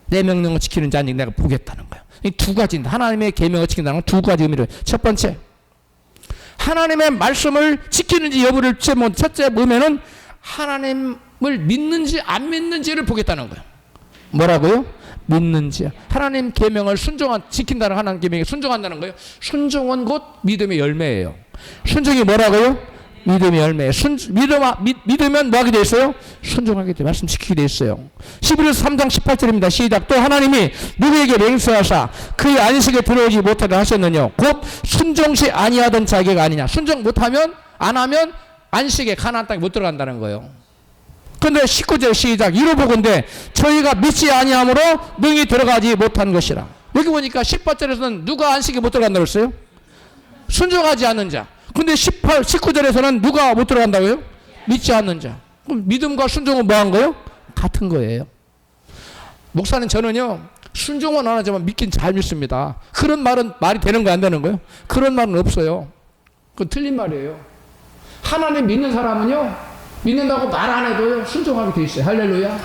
내 명령을 지키는지 아닌지 내가 보겠다는 거예요. 이 두 가지인데, 하나님의 계명을 지킨다는 건 두 가지 의미를. 첫 번째, 하나님의 말씀을 지키는지 여부를 첫째 보면은 하나님을 믿는지 안 믿는지를 보겠다는 거예요. 뭐라고요? 믿는지. 하나님 계명을 지킨다는 하나님 계명에 순종한다는 거예요. 순종은 곧 믿음의 열매예요. 순종이 뭐라고요? 믿음의 열매. 믿으면 뭐 하게 돼 있어요? 순종하게 돼. 말씀 지키게 돼 있어요. 11에서 3장 18절입니다. 시작. 또 하나님이 누구에게 맹세하사 그의 안식에 들어오지 못하게 하셨느냐. 곧 순종시 아니하던 자기가 아니냐. 순종 못하면 안 하면 안식에 가나안 땅에 못 들어간다는 거예요. 근데 19절 시작. 이로 보건대 저희가 믿지 아니함으로 능히 들어가지 못한 것이라. 여기 보니까 18절에서는 누가 안식에 못 들어간다고 했어요? 순종하지 않는 자. 근데 19절에서는 누가 못 들어간다고요? 믿지 않는 자. 그럼 믿음과 순종은 뭐 한 거예요? 같은 거예요. 목사님 저는요 순종은 안 하지만 믿긴 잘 믿습니다. 그런 말은 말이 되는 거야 안 되는 거예요? 그런 말은 없어요. 그건 틀린 말이에요. 하나님 믿는 사람은요 믿는다고 말 안 해도요 순종하게 돼 있어요. 할렐루야.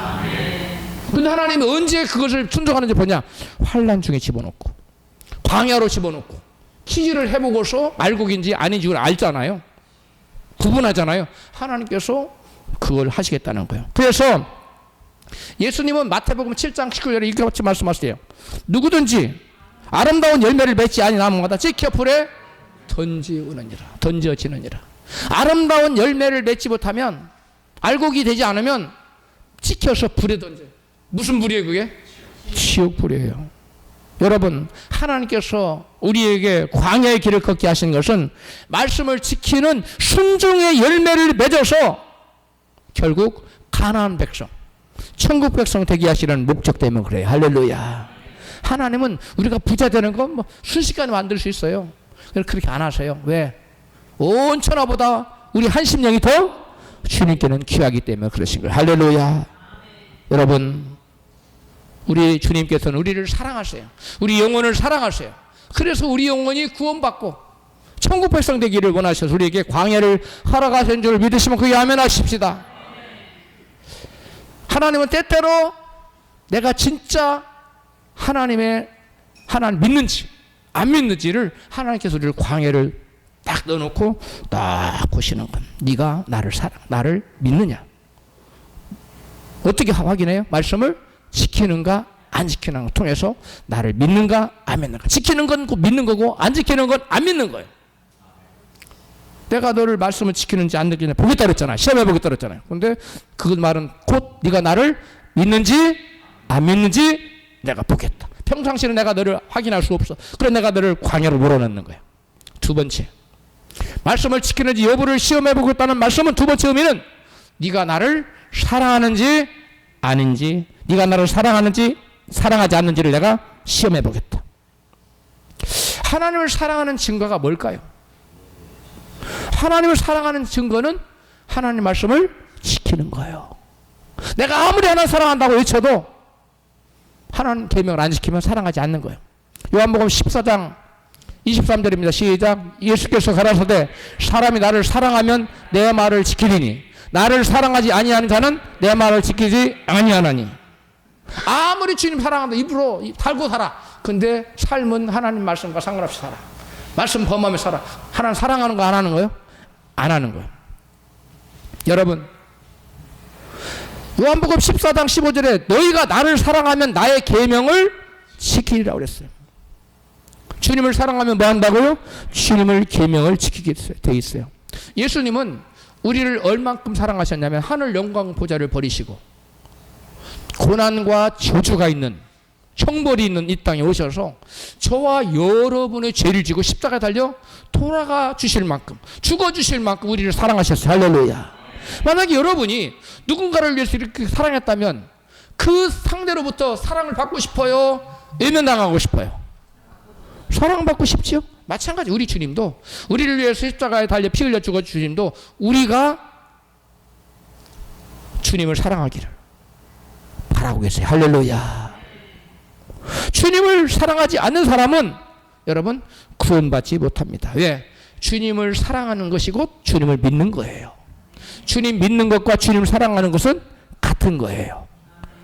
근데 하나님이 언제 그것을 순종하는지 보냐? 환난 중에 집어넣고 광야로 집어넣고 키즈를 해보고서 알곡인지 아닌지 알잖아요. 구분하잖아요. 하나님께서 그걸 하시겠다는 거예요. 그래서 예수님은 마태복음 7장 19절에 이렇게 같이 말씀하세요. 누구든지 아름다운 열매를 맺지 아니하면마다 지켜 불에 던져지느니라. 아름다운 열매를 맺지 못하면 알곡이 되지 않으면 찍혀서 불에 던져요. 무슨 불이에요 그게? 지옥불이에요. 여러분 하나님께서 우리에게 광야의 길을 걷게 하신 것은 말씀을 지키는 순종의 열매를 맺어서 결국 가나안 백성 천국 백성 되게 하시는 목적 때문에 그래요. 할렐루야. 하나님은 우리가 부자 되는 건 뭐 순식간에 만들 수 있어요. 그렇게 안 하세요. 왜? 온 천하보다 우리 한 심령이 더 주님께는 귀하기 때문에 그러신 거예요. 할렐루야. 여러분 우리 주님께서는 우리를 사랑하세요. 우리 영혼을 사랑하세요. 그래서 우리 영혼이 구원받고 천국 백성 되기를 원하셔서 우리에게 광야를 허락하신 줄 믿으시면 그게 아멘 하십시다. 하나님은 때때로 내가 진짜 하나님 믿는지 안 믿는지를 하나님께서 우리를 광야를 딱 넣어놓고 딱 보시는 건 네가 나를 믿느냐. 어떻게 확인해요? 말씀을 지키는가 안 지키는가 통해서 나를 믿는가 안 믿는가. 지키는 건 믿는 거고 안 지키는 건 안 믿는 거예요. 내가 너를 말씀을 지키는지 안 지키는지 보겠다 그랬잖아. 시험해 보겠다 그랬잖아요. 근데 그 말은 곧 네가 나를 믿는지 안 믿는지 내가 보겠다. 평상시는 내가 너를 확인할 수 없어. 그래서 내가 너를 광야로 몰아넣는 거예요. 두 번째 말씀을 지키는지 여부를 시험해 보겠다는 말씀은 두 번째 의미는 네가 나를 사랑하는지 아닌지, 네가 나를 사랑하는지 사랑하지 않는지를 내가 시험해 보겠다. 하나님을 사랑하는 증거가 뭘까요? 하나님을 사랑하는 증거는 하나님 말씀을 지키는 거예요. 내가 아무리 하나님 사랑한다고 외쳐도 하나님 계명을 안 지키면 사랑하지 않는 거예요. 요한복음 14장 23절입니다. 시작. 예수께서 가라사대 사람이 나를 사랑하면 내 말을 지키리니 나를 사랑하지 아니하는 자는 내 말을 지키지 아니하나니. 아무리 주님 사랑한다 입으로 달고 살아. 근데 삶은 하나님 말씀과 상관없이 살아. 말씀 범하며 살아. 하나님 사랑하는 거 안 하는 거예요? 안 하는 거예요. 여러분 요한복음 14장 15절에 너희가 나를 사랑하면 나의 계명을 지키리라고 그랬어요. 주님을 사랑하면 뭐 한다고요? 주님을 계명을 지키게 돼 있어요. 예수님은 우리를 얼만큼 사랑하셨냐면 하늘 영광 보좌를 버리시고 고난과 저주가 있는 형벌이 있는 이 땅에 오셔서 저와 여러분의 죄를 지고 십자가에 달려 돌아가 주실 만큼 죽어 주실 만큼 우리를 사랑하셨어요. 할렐루야. 만약에 여러분이 누군가를 위해서 이렇게 사랑했다면 그 상대로부터 사랑을 받고 싶어요? 외면당하고 싶어요? 사랑받고 싶지요? 마찬가지 우리 주님도 우리를 위해서 십자가에 달려 피 흘려 죽어 주님도 우리가 주님을 사랑하기를 바라고 계세요. 할렐루야. 주님을 사랑하지 않는 사람은 여러분 구원받지 못합니다. 왜? 주님을 사랑하는 것이 곧 주님을 믿는 거예요. 주님 믿는 것과 주님을 사랑하는 것은 같은 거예요.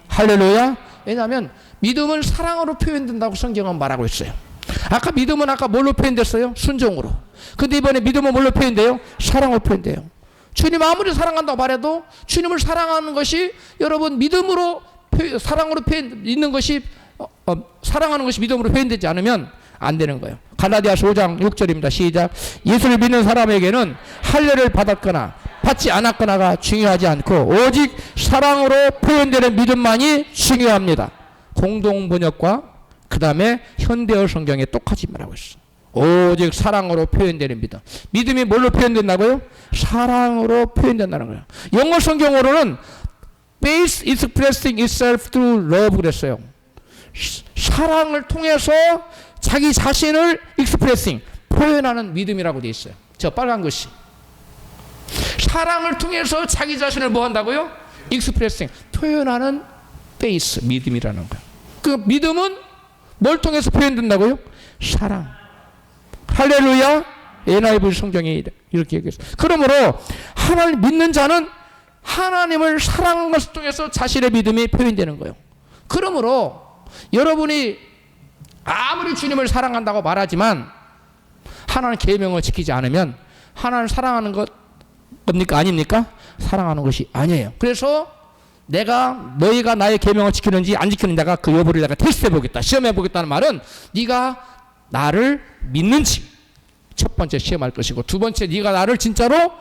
할렐루야. 왜냐하면 믿음은 사랑으로 표현된다고 성경은 말하고 있어요. 아까 믿음은 아까 뭘로 표현됐어요? 순종으로. 근데 이번에 믿음은 뭘로 표현돼요? 사랑으로 표현돼요. 주님 아무리 사랑한다고 말해도 주님을 사랑하는 것이 여러분 믿음으로 사랑으로 표현 있는 것이 사랑하는 것이 믿음으로 표현되지 않으면 안 되는 거예요. 갈라디아서 5장 6절입니다. 시작. 예수를 믿는 사람에게는 할례를 받았거나 받지 않았거나가 중요하지 않고 오직 사랑으로 표현되는 믿음만이 중요합니다. 공동 번역과 그 다음에 현대어 성경에 똑같이 말하고 있어. 오직 사랑으로 표현되는 믿음. 믿음이 뭘로 표현된다고요? 사랑으로 표현된다는 거예요. 영어 성경으로는 faith expressing itself through love 그랬어요. 사랑을 통해서 자기 자신을 expressing 표현하는 믿음이라고 되어 있어요. 저 빨간 것이 사랑을 통해서 자기 자신을 뭐 한다고요? expressing 표현하는 faith 믿음이라는 거예요. 그 믿음은 뭘 통해서 표현된다고요? 사랑. 할렐루야. NIV 성경이 이렇게 얘기했어요. 그러므로 하나님 믿는 자는 하나님을 사랑하는 것을 통해서 자신의 믿음이 표현되는 거예요. 그러므로 여러분이 아무리 주님을 사랑한다고 말하지만 하나님 계명을 지키지 않으면 하나님을 사랑하는 겁니까? 아닙니까? 사랑하는 것이 아니에요. 그래서 너희가 나의 계명을 지키는지 안 지키는지 내가 그 여부를 내가 테스트해 보겠다. 시험해 보겠다는 말은 네가 나를 믿는지 첫 번째 시험할 것이고, 두 번째 네가 나를 진짜로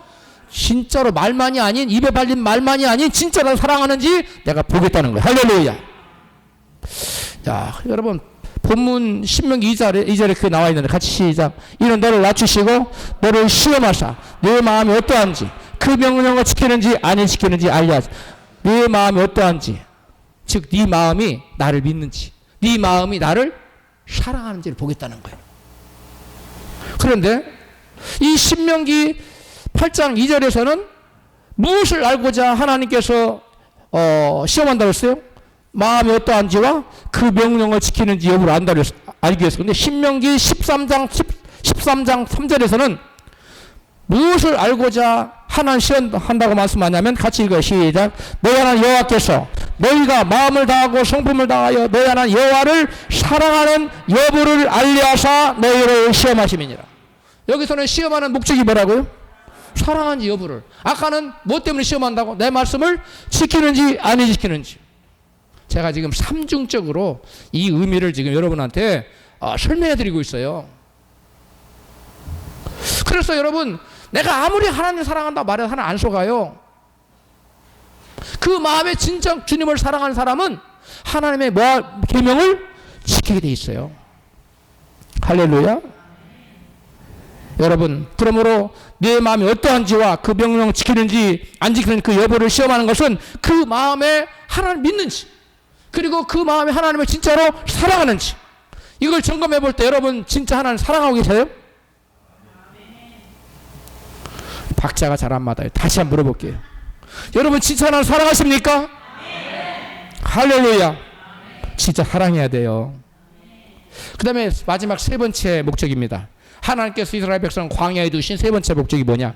말만이 아닌 입에 발린 말만이 아닌 진짜로 사랑하는지 내가 보겠다는 거예요. 할렐루야. 자, 여러분 본문 신명기 2절에 그게 나와 있는데 같이 시작. 이는 너를 낮추시고 너를 시험하사 내 마음이 어떠한지 그 명령을 지키는지 안 지키는지 알려 하사. 네 마음이 어떠한지, 즉 네 마음이 나를 믿는지, 네 마음이 나를 사랑하는지를 보겠다는 거예요. 그런데 이 신명기 8장 2절에서는 무엇을 알고자 하나님께서 시험한다고 했어요? 마음이 어떠한지와 그 명령을 지키는지 여부를 알기 위해서. 근데 신명기 13장 3절에서는 무엇을 알고자 하나님 시험한다고 말씀하냐면 같이 읽어요. 시작. 너희 하나님 여호와께서 너희가 마음을 다하고 성품을 다하여 너희 하나님 여호와를 사랑하는 여부를 알려하사 너희를 시험하심이니라. 여기서는 시험하는 목적이 뭐라고요? 사랑하는지 여부를. 아까는 뭐 때문에 시험한다고? 내 말씀을 지키는지 안 지키는지. 제가 지금 삼중적으로 이 의미를 지금 여러분한테 설명해 드리고 있어요. 그래서 여러분, 내가 아무리 하나님 사랑한다고 말해도 하나님 안 속아요. 그 마음에 진짜 주님을 사랑하는 사람은 하나님의 계명을 지키게 돼 있어요. 할렐루야. 여러분, 그러므로 내 마음이 어떠한지와 그 명령을 지키는지 안 지키는지 그 여부를 시험하는 것은 그 마음에 하나님을 믿는지, 그리고 그 마음에 하나님을 진짜로 사랑하는지, 이걸 점검해 볼 때 여러분 진짜 하나님 사랑하고 계세요? 박자가 잘 안 맞아요. 다시 한번 물어볼게요. 여러분 진짜 하나님 사랑하십니까? 할렐루야. 진짜 사랑해야 돼요. 그 다음에 마지막 세 번째 목적입니다. 하나님께서 이스라엘 백성을 광야에 두신 세 번째 목적이 뭐냐?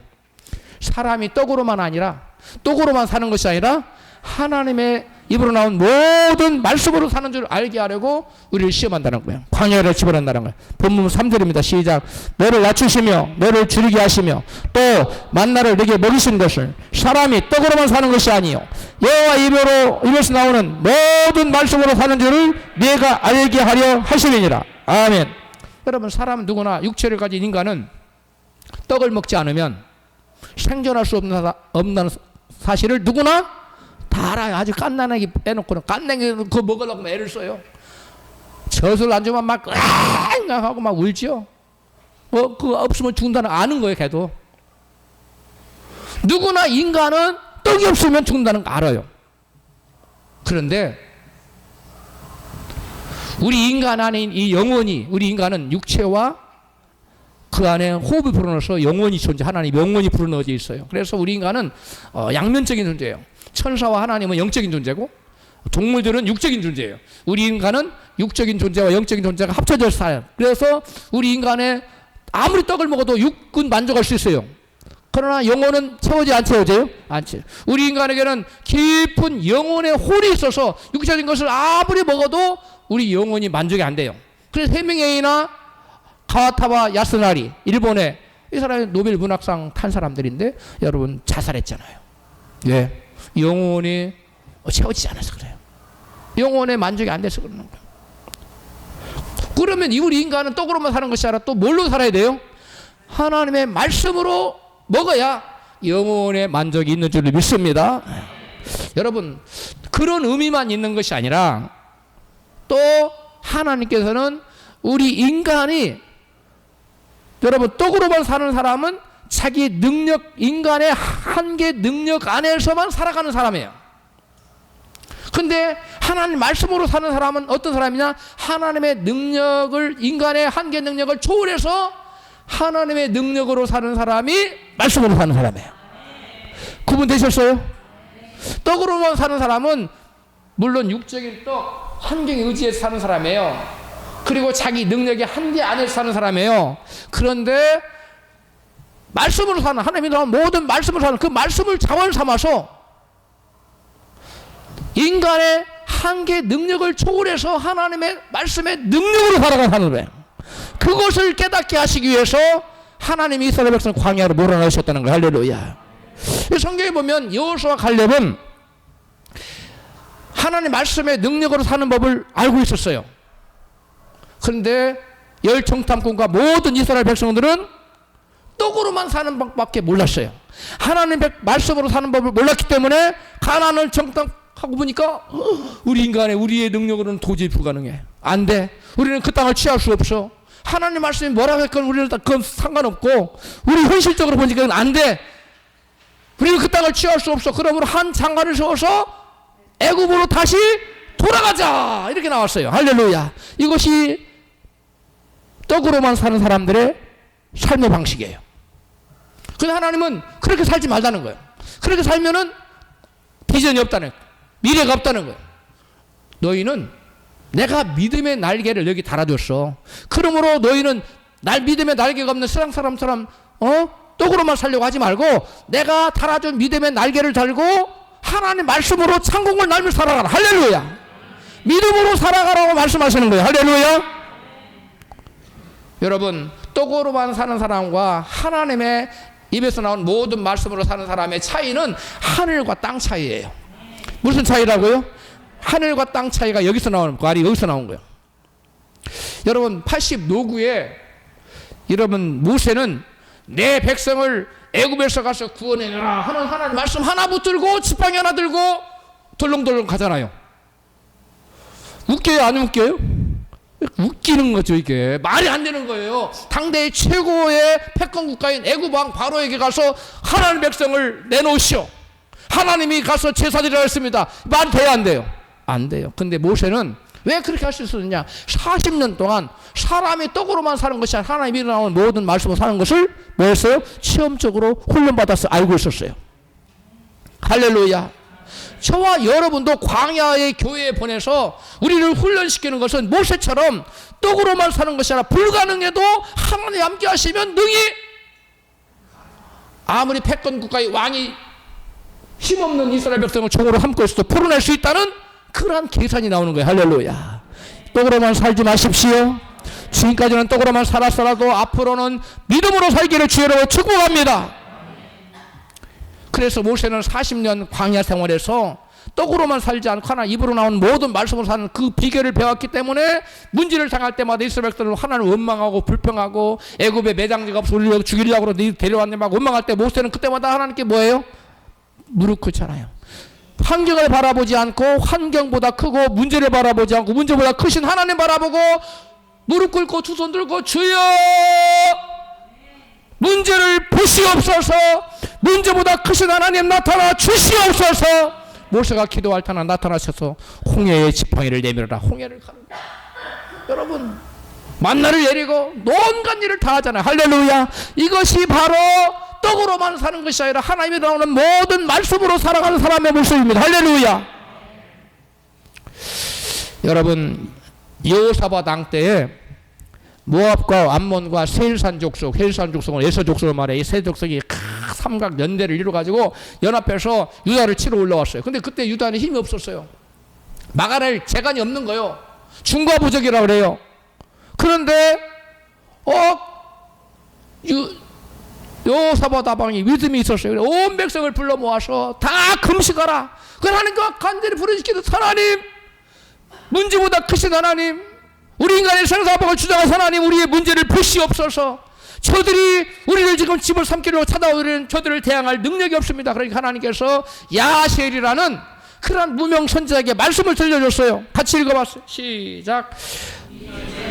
사람이 떡으로만 사는 것이 아니라 하나님의 입으로 나온 모든 말씀으로 사는 줄 알게 하려고 우리를 시험한다는 거예요. 광야를 집어넣는다는 거예요. 본문 3절입니다. 시작. 너를 낮추시며 너를 줄이게 하시며 또 만나를 네게 먹이신 것을 사람이 떡으로만 사는 것이 아니요 여호와 입에서 나오는 모든 말씀으로 사는 줄을 네가 알게 하려 하심이니라. 아멘. 여러분, 사람은 누구나 육체를 가진 인간은 떡을 먹지 않으면 생존할 수 없는 사실을 누구나 다 알아요. 아주 깐난하게 빼놓고는 깐난하게 그거 먹으려고 애를 써요. 젖을 안 주면 막 하고 막 울죠. 그거 없으면 죽는다는 아는 거예요. 걔도. 누구나 인간은 떡이 없으면 죽는다는 거 알아요. 그런데 우리 인간 안에 이 영혼이, 우리 인간은 육체와 그 안에 호흡이 불어넣어서 영혼이 하나님 영혼이 불어넣어져 있어요. 그래서 우리 인간은 양면적인 존재예요. 천사와 하나님은 영적인 존재고 동물들은 육적인 존재예요. 우리 인간은 육적인 존재와 영적인 존재가 합쳐져 살아요. 그래서 우리 인간에 아무리 떡을 먹어도 육은 만족할 수 있어요. 그러나 영혼은 채워지 안 채워져요? 안 채워요. 우리 인간에게는 깊은 영혼의 홀이 있어서 육적인 것을 아무리 먹어도 우리 영혼이 만족이 안 돼요. 그래서 해밍웨이나 가와타바 야스나리, 일본의 이 사람이 노벨 문학상 탄 사람들인데 여러분 자살했잖아요. 예. 영혼이 채워지지 않아서 그래요. 영혼의 만족이 안 돼서 그러는 거예요. 그러면 우리 인간은 떡으로만 사는 것이 아니라 또 뭘로 살아야 돼요? 하나님의 말씀으로 먹어야 영혼의 만족이 있는 줄을 믿습니다. 여러분, 그런 의미만 있는 것이 아니라 또 하나님께서는 우리 인간이, 여러분, 떡으로만 사는 사람은 자기 능력, 인간의 한계 능력 안에서만 살아가는 사람이에요. 근데 하나님 말씀으로 사는 사람은 어떤 사람이냐? 하나님의 능력을, 인간의 한계 능력을 초월해서 하나님의 능력으로 사는 사람이 말씀으로 사는 사람이에요. 구분되셨어요? 떡으로만 사는 사람은 물론 육적인 떡, 환경에 의지해서 사는 사람이에요. 그리고 자기 능력의 한계 안에서 사는 사람이에요. 그런데 말씀으로 사는, 하나님이 나온 모든 말씀으로 사는, 그 말씀을 자원 삼아서 인간의 한계 능력을 초월해서 하나님의 말씀의 능력으로 살아가는 사람이에요. 그것을 깨닫게 하시기 위해서 하나님이 이스라엘 백성을 광야로 몰아넣으셨다는 거예요. 할렐루야. 성경에 보면 여호수아와 갈렙은 하나님 말씀의 능력으로 사는 법을 알고 있었어요. 그런데 열정탐꾼과 모든 이스라엘 백성들은 떡으로만 사는 법밖에 몰랐어요. 하나님 말씀으로 사는 법을 몰랐기 때문에 가나안을 정탐하고 보니까 우리 인간의, 우리의 능력으로는 도저히 불가능해. 안 돼. 우리는 그 땅을 취할 수 없어. 하나님 말씀이 뭐라고 했건 우리는 그건 상관없고, 우리 현실적으로 보니까 그건 안 돼. 우리는 그 땅을 취할 수 없어. 그러므로 한 장관을 세워서 애굽으로 다시 돌아가자, 이렇게 나왔어요. 할렐루야. 이것이 떡으로만 사는 사람들의 삶의 방식이에요. 근데 하나님은 그렇게 살지 말라는 거예요. 그렇게 살면은 비전이 없다는 거예요. 미래가 없다는 거예요. 너희는 내가 믿음의 날개를 여기 달아줬어. 그러므로 너희는 믿음의 날개가 없는 세상 사람처럼 떡으로만 살려고 하지 말고 내가 달아준 믿음의 날개를 달고 하나님 말씀으로 창공을 날며 살아가라. 할렐루야. 믿음으로 살아가라고 말씀하시는 거예요. 할렐루야. 여러분, 떡으로만 사는 사람과 하나님의 입에서 나온 모든 말씀으로 사는 사람의 차이는 하늘과 땅 차이예요. 무슨 차이라고요? 하늘과 땅 차이가 여기서 나오는 말이 여기서 나온 거예요. 여러분, 80노구에 여러분 모세는 내 백성을 애굽에서 가서 구원해내라 하는 하나님 말씀 하나 붙들고 지팡이 하나 들고 덜렁덜렁 가잖아요. 웃겨요, 안 웃겨요? 웃기는 거죠. 이게 말이 안 되는 거예요. 당대의 최고의 패권 국가인 애굽 왕 바로에게 가서 하나님 백성을 내놓으시오. 하나님이 가서 제사드리라 했습니다. 말이 돼요, 안 돼요? 안 돼요. 근데 모세는 왜 그렇게 할 수 있었느냐? 40년 동안 사람이 떡으로만 사는 것이 아니라 하나님이 나온 모든 말씀으로 사는 것을 뭐 했어요? 체험적으로 훈련받아서 알고 있었어요. 할렐루야. 저와 여러분도 광야의 교회에 보내서 우리를 훈련시키는 것은 모세처럼 떡으로만 사는 것이 아니라 불가능해도 하나님 함께 하시면 능히, 아무리 패권 국가의 왕이 힘없는 이스라엘 백성을 종으로 삼고 있어도 풀어낼 수 있다는 그러한 계산이 나오는 거예요. 할렐루야. 떡으로만 살지 마십시오. 지금까지는 떡으로만 살았어라도 앞으로는 믿음으로 살기를 주여로 축복합니다. 그래서 모세는 40년 광야 생활에서 떡으로만 살지 않고 하나 입으로 나온 모든 말씀으로 사는 그 비결을 배웠기 때문에 문제를 당할 때마다 이스라엘 백성을 하나님 원망하고 불평하고 애굽에 매장지가 없어 우리를 죽이려고 데려왔네 막 원망할 때 모세는 그때마다 하나님께 뭐예요? 무릎 꿇잖아요. 환경을 바라보지 않고 환경보다 크고 문제를 바라보지 않고 문제보다 크신 하나님 바라보고 무릎 꿇고 두 손 들고 주여 문제를 보시옵소서, 문제보다 크신 하나님 나타나 주시옵소서. 모세가 기도할 때나 나타나셔서 홍해의 지팡이를 내밀어라. 홍해를 가르고 여러분 만나를 내리고 온갖 일을 다 하잖아요. 할렐루야. 이것이 바로 떡으로만 사는 것이 아니라 하나님이 나오는 모든 말씀으로 살아가는 사람의 모습입니다. 할렐루야. 여러분, 여호사밧 왕 때에 모압과 암몬과 세일산 족속, 세일산 족속은 에서 족속을 말해. 이 세 족속이 삼각 연대를 이루어가지고 연합해서 유다를 치러 올라왔어요. 근데 그때 유다는 힘이 없었어요. 막아낼 재간이 없는 거예요. 중과부적이라고 그래요. 그런데 여호사밧 왕이 믿음이 있었어요. 온 백성을 불러 모아서 다 금식하라. 그 하나님과 간절히 부르짖기도 하나님, 문제보다 크신 하나님, 우리 인간의 생사복을 주장하신 하나님, 우리의 문제를 보시옵소서. 저들이 우리를 지금 집을 삼키려고 찾아오는 저들을 대항할 능력이 없습니다. 그러니까 하나님께서 야셀이라는 그러한 무명 선지자에게 말씀을 들려줬어요. 같이 읽어봤어요. 시작.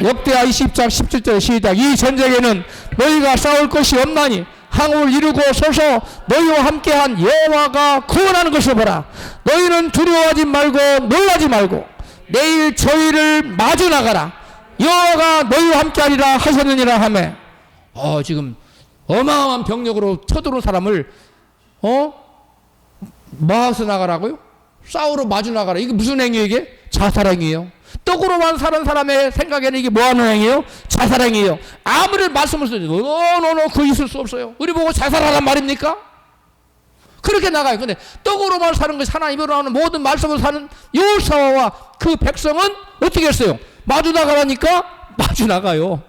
역대하 20장 17절 시작. 이 전쟁에는 너희가 싸울 것이 없나니 항우를 이루고 서서 너희와 함께한 여호와가 구원하는 것을 보라. 너희는 두려워하지 말고 놀라지 말고 내일 저희를 마주 나가라. 여호와가 너희와 함께하리라 하셨느니라 하매. 지금 어마어마한 병력으로 쳐들어온 사람을 마서 나가라고요? 싸우러 마주 나가라. 이게 무슨 행위예요? 이게 자살행위예요. 떡으로만 사는 사람의 생각에는 이게 뭐하는 행위예요? 자살행위예요. 아무리 말씀을 써도 그 있을 수 없어요. 우리 보고 자살하란 말입니까? 그렇게 나가요. 근데 떡으로만 사는 것이 하나님으로 하는 모든 말씀을 사는 여호사와 그 백성은 어떻게 했어요? 마주 나가라니까 마주 나가요.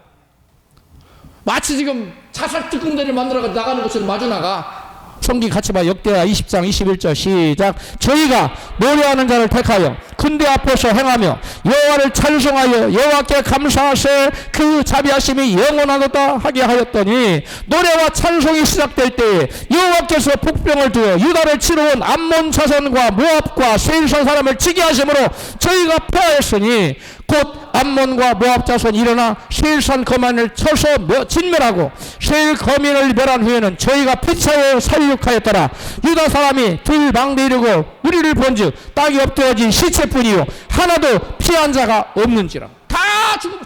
마치 지금 자살 특공대를 만들어 나가는 것처럼 마주 나가. 성경 같이 봐. 역대하 20장 21절 시작. 저희가 노래하는 자를 택하여 군대 앞에서 행하며 여호와를 찬송하여 여호와께 감사하세 그 자비하심이 영원하도다 하게 하였더니, 노래와 찬송이 시작될 때에 여호와께서 복병을 두어 유다를 치러온 암몬 자손과 모압과 세일산 사람을 치게 하심으로 저희가 패하였으니, 곧 암몬과 모압 자손이 일어나 세일산 거민을 쳐서 진멸하고 세일 거민을 멸한 후에는 저희가 피차에 살육하였더라. 유다 사람이 들 망대 이르고 우리를 본즉 땅이 엎드러진 시체뿐이요 하나도 피한 자가 없는지라. 다 죽음을.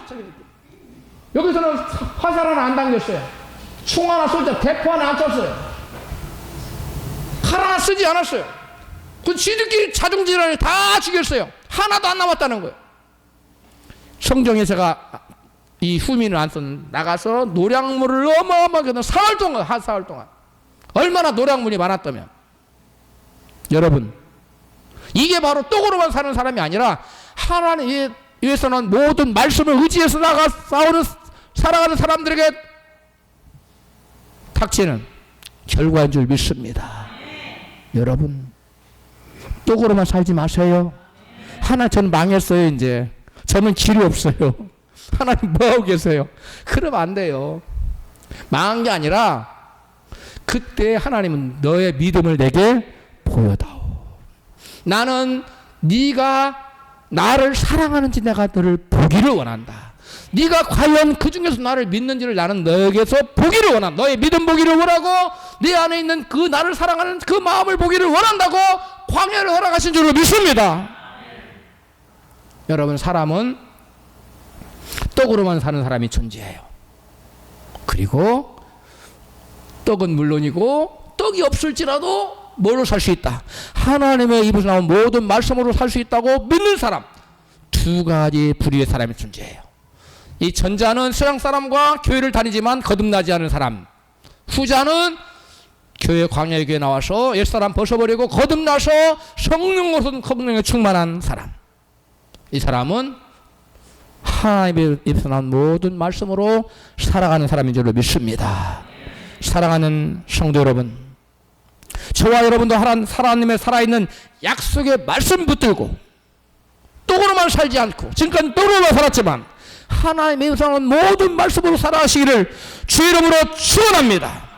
여기서는 화살 하나 안 당겼어요. 총 하나 쏠때 대포 하나 안 쳤어요. 칼 하나 쓰지 않았어요. 그 지들끼리 자중질환을 다 죽였어요. 하나도 안 남았다는 거예요. 성경에 제가 이 후민을 안 썼는데 나가서 노량물을 어마어마하게 사흘 동안, 한 사흘 동안 얼마나 노량물이 많았다면. 여러분, 이게 바로 떡으로만 사는 사람이 아니라 하나님 위해서는 모든 말씀을 의지해서 살아가는 사람들에게 닥치는 결과인 줄 믿습니다. 여러분, 떡으로만 살지 마세요. 저는 망했어요. 이제 저는 길이 없어요. 하나님 뭐하고 계세요? 그러면 안 돼요. 망한 게 아니라 그때 하나님은 너의 믿음을 내게 보여다오. 나는 네가 나를 사랑하는지 내가 너를 보기를 원한다. 네가 과연 그 중에서 나를 믿는지를 나는 너에게서 보기를 원한다. 너의 믿음 보기를 원하고 내 안에 있는 그 나를 사랑하는 그 마음을 보기를 원한다고 광야를 허락하신 줄로 믿습니다. 여러분, 사람은 떡으로만 사는 사람이 존재해요. 그리고 떡은 물론이고 떡이 없을지라도 뭘로 살 수 있다? 하나님의 입에서 나온 모든 말씀으로 살 수 있다고 믿는 사람. 두 가지 부류의 사람이 존재해요. 이 전자는 세상 사람과 교회를 다니지만 거듭나지 않은 사람. 후자는 교회 광야의 교회 나와서 옛사람 벗어버리고 거듭나서 성령에 충만한 사람. 이 사람은 하나님의 입에서 나온 모든 말씀으로 살아가는 사람인 줄로 믿습니다. 사랑하는 성도 여러분, 저와 여러분도 하나님의 살아있는 약속의 말씀 붙들고 떡으로만 살지 않고 지금까지 떡으로만 살았지만 하나님의 입에서 나온 모든 말씀으로 살아가시기를 주의 이름으로 축원합니다.